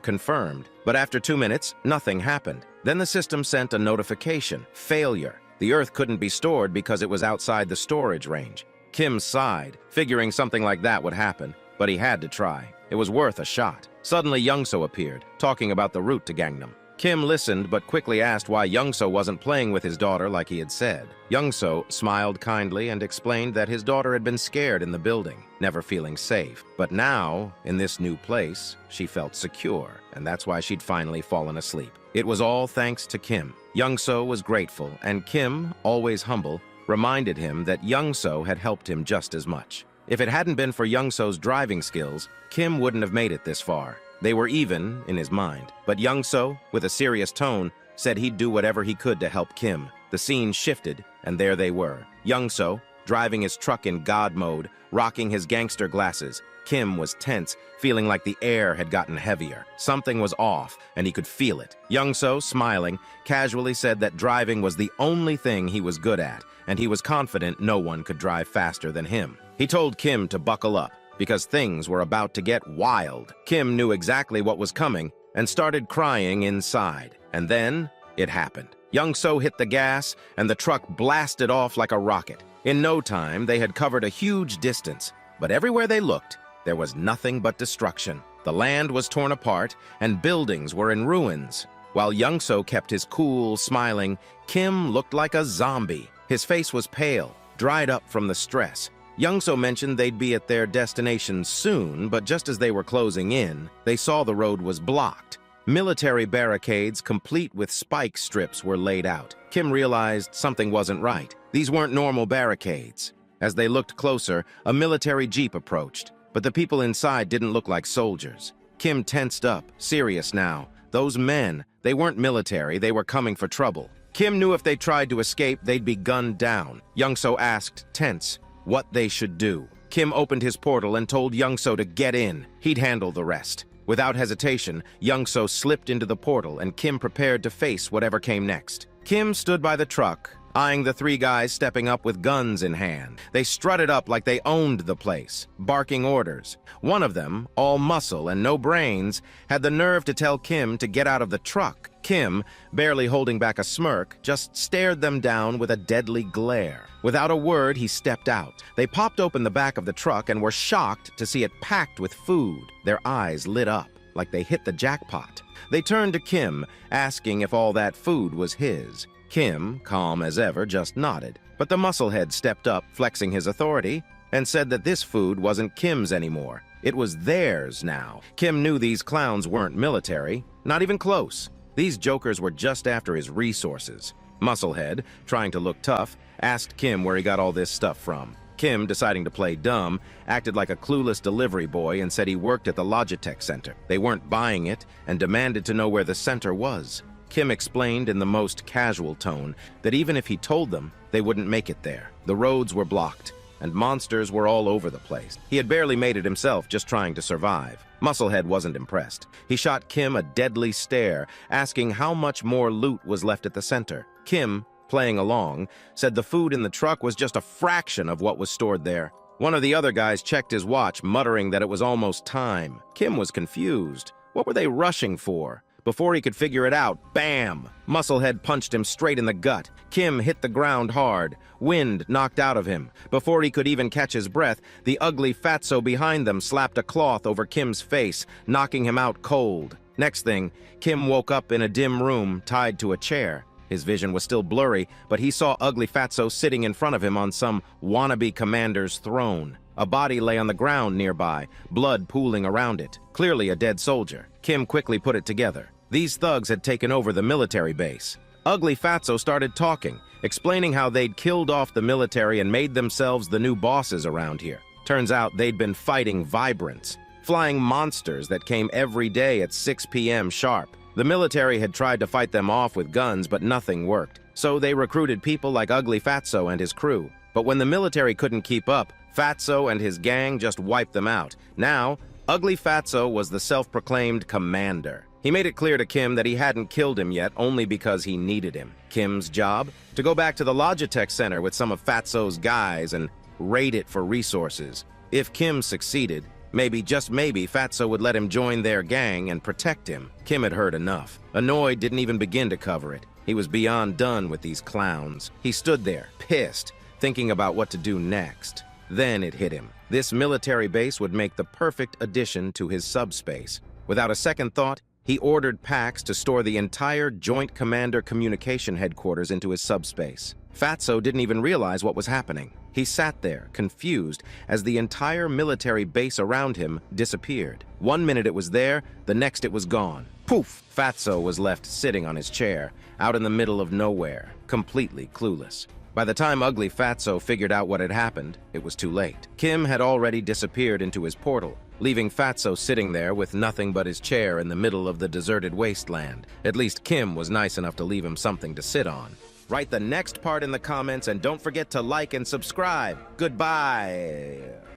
S1: confirmed. But after 2 minutes, nothing happened. Then the system sent a notification: failure. The Earth couldn't be stored because it was outside the storage range. Kim sighed, figuring something like that would happen, but he had to try. It was worth a shot. Suddenly, Youngso appeared, talking about the route to Gangnam. Kim listened, but quickly asked why Youngso wasn't playing with his daughter like he had said. Youngso smiled kindly and explained that his daughter had been scared in the building, never feeling safe. But now, in this new place, she felt secure, and that's why she'd finally fallen asleep. It was all thanks to Kim. Youngso was grateful, and Kim, always humble, reminded him that Youngso had helped him just as much. If it hadn't been for Youngso's driving skills, Kim wouldn't have made it this far. They were even in his mind. But Youngso, with a serious tone, said he'd do whatever he could to help Kim. The scene shifted, and there they were. Youngso, driving his truck in God mode, rocking his gangster glasses. Kim was tense, feeling like the air had gotten heavier. Something was off, and he could feel it. Youngso, smiling, casually said that driving was the only thing he was good at, and he was confident no one could drive faster than him. He told Kim to buckle up, because things were about to get wild. Kim knew exactly what was coming and started crying inside. And then it happened. Youngso hit the gas, and the truck blasted off like a rocket. In no time, they had covered a huge distance, but everywhere they looked, there was nothing but destruction. The land was torn apart, and buildings were in ruins. While Youngso kept his cool, smiling, Kim looked like a zombie. His face was pale, dried up from the stress. Youngso mentioned they'd be at their destination soon, but just as they were closing in, they saw the road was blocked. Military barricades, complete with spike strips, were laid out. Kim realized something wasn't right. These weren't normal barricades. As they looked closer, a military jeep approached, but the people inside didn't look like soldiers. Kim tensed up, serious now. Those men, they weren't military, they were coming for trouble. Kim knew if they tried to escape, they'd be gunned down. Youngso asked, tense, what they should do. Kim opened his portal and told Youngso to get in. He'd handle the rest. Without hesitation, Youngso slipped into the portal, and Kim prepared to face whatever came next. Kim stood by the truck, eyeing the three guys stepping up with guns in hand. They strutted up like they owned the place, barking orders. One of them, all muscle and no brains, had the nerve to tell Kim to get out of the truck. Kim, barely holding back a smirk, just stared them down with a deadly glare. Without a word, he stepped out. They popped open the back of the truck and were shocked to see it packed with food. Their eyes lit up, like they hit the jackpot. They turned to Kim, asking if all that food was his. Kim, calm as ever, just nodded. But the musclehead stepped up, flexing his authority, and said that this food wasn't Kim's anymore. It was theirs now. Kim knew these clowns weren't military, not even close. These jokers were just after his resources. Musclehead, trying to look tough, asked Kim where he got all this stuff from. Kim, deciding to play dumb, acted like a clueless delivery boy and said he worked at the Logitech Center. They weren't buying it and demanded to know where the center was. Kim explained in the most casual tone that even if he told them, they wouldn't make it there. The roads were blocked, and monsters were all over the place. He had barely made it himself, just trying to survive. Musclehead wasn't impressed. He shot Kim a deadly stare, asking how much more loot was left at the center. Kim, playing along, said the food in the truck was just a fraction of what was stored there. One of the other guys checked his watch, muttering that it was almost time. Kim was confused. What were they rushing for? Before he could figure it out, bam! Musclehead punched him straight in the gut. Kim hit the ground hard. Wind knocked out of him. Before he could even catch his breath, the ugly fatso behind them slapped a cloth over Kim's face, knocking him out cold. Next thing, Kim woke up in a dim room, tied to a chair. His vision was still blurry, but he saw Ugly Fatso sitting in front of him on some wannabe commander's throne. A body lay on the ground nearby, blood pooling around it. Clearly a dead soldier. Kim quickly put it together. These thugs had taken over the military base. Ugly Fatso started talking, explaining how they'd killed off the military and made themselves the new bosses around here. Turns out they'd been fighting Vibrants. flying monsters that came every day at 6 p.m. sharp. The military had tried to fight them off with guns, but nothing worked. So they recruited people like Ugly Fatso and his crew. But when the military couldn't keep up, Fatso and his gang just wiped them out. Now, Ugly Fatso was the self-proclaimed commander. He made it clear to Kim that he hadn't killed him yet only because he needed him. Kim's job? To go back to the Logitech Center with some of Fatso's guys and raid it for resources. If Kim succeeded, maybe, just maybe, Fatso would let him join their gang and protect him. Kim had heard enough. Annoyed didn't even begin to cover it. He was beyond done with these clowns. He stood there, pissed, thinking about what to do next. Then it hit him. This military base would make the perfect addition to his subspace. Without a second thought, he ordered Pax to store the entire Joint Commander Communication Headquarters into his subspace. Fatso didn't even realize what was happening. He sat there, confused, as the entire military base around him disappeared. 1 minute it was there, the next it was gone. Poof! Fatso was left sitting on his chair, out in the middle of nowhere, completely clueless. By the time Ugly Fatso figured out what had happened, it was too late. Kim had already disappeared into his portal, leaving Fatso sitting there with nothing but his chair in the middle of the deserted wasteland. At least Kim was nice enough to leave him something to sit on. Write the next part in the comments and don't forget to like and subscribe. Goodbye.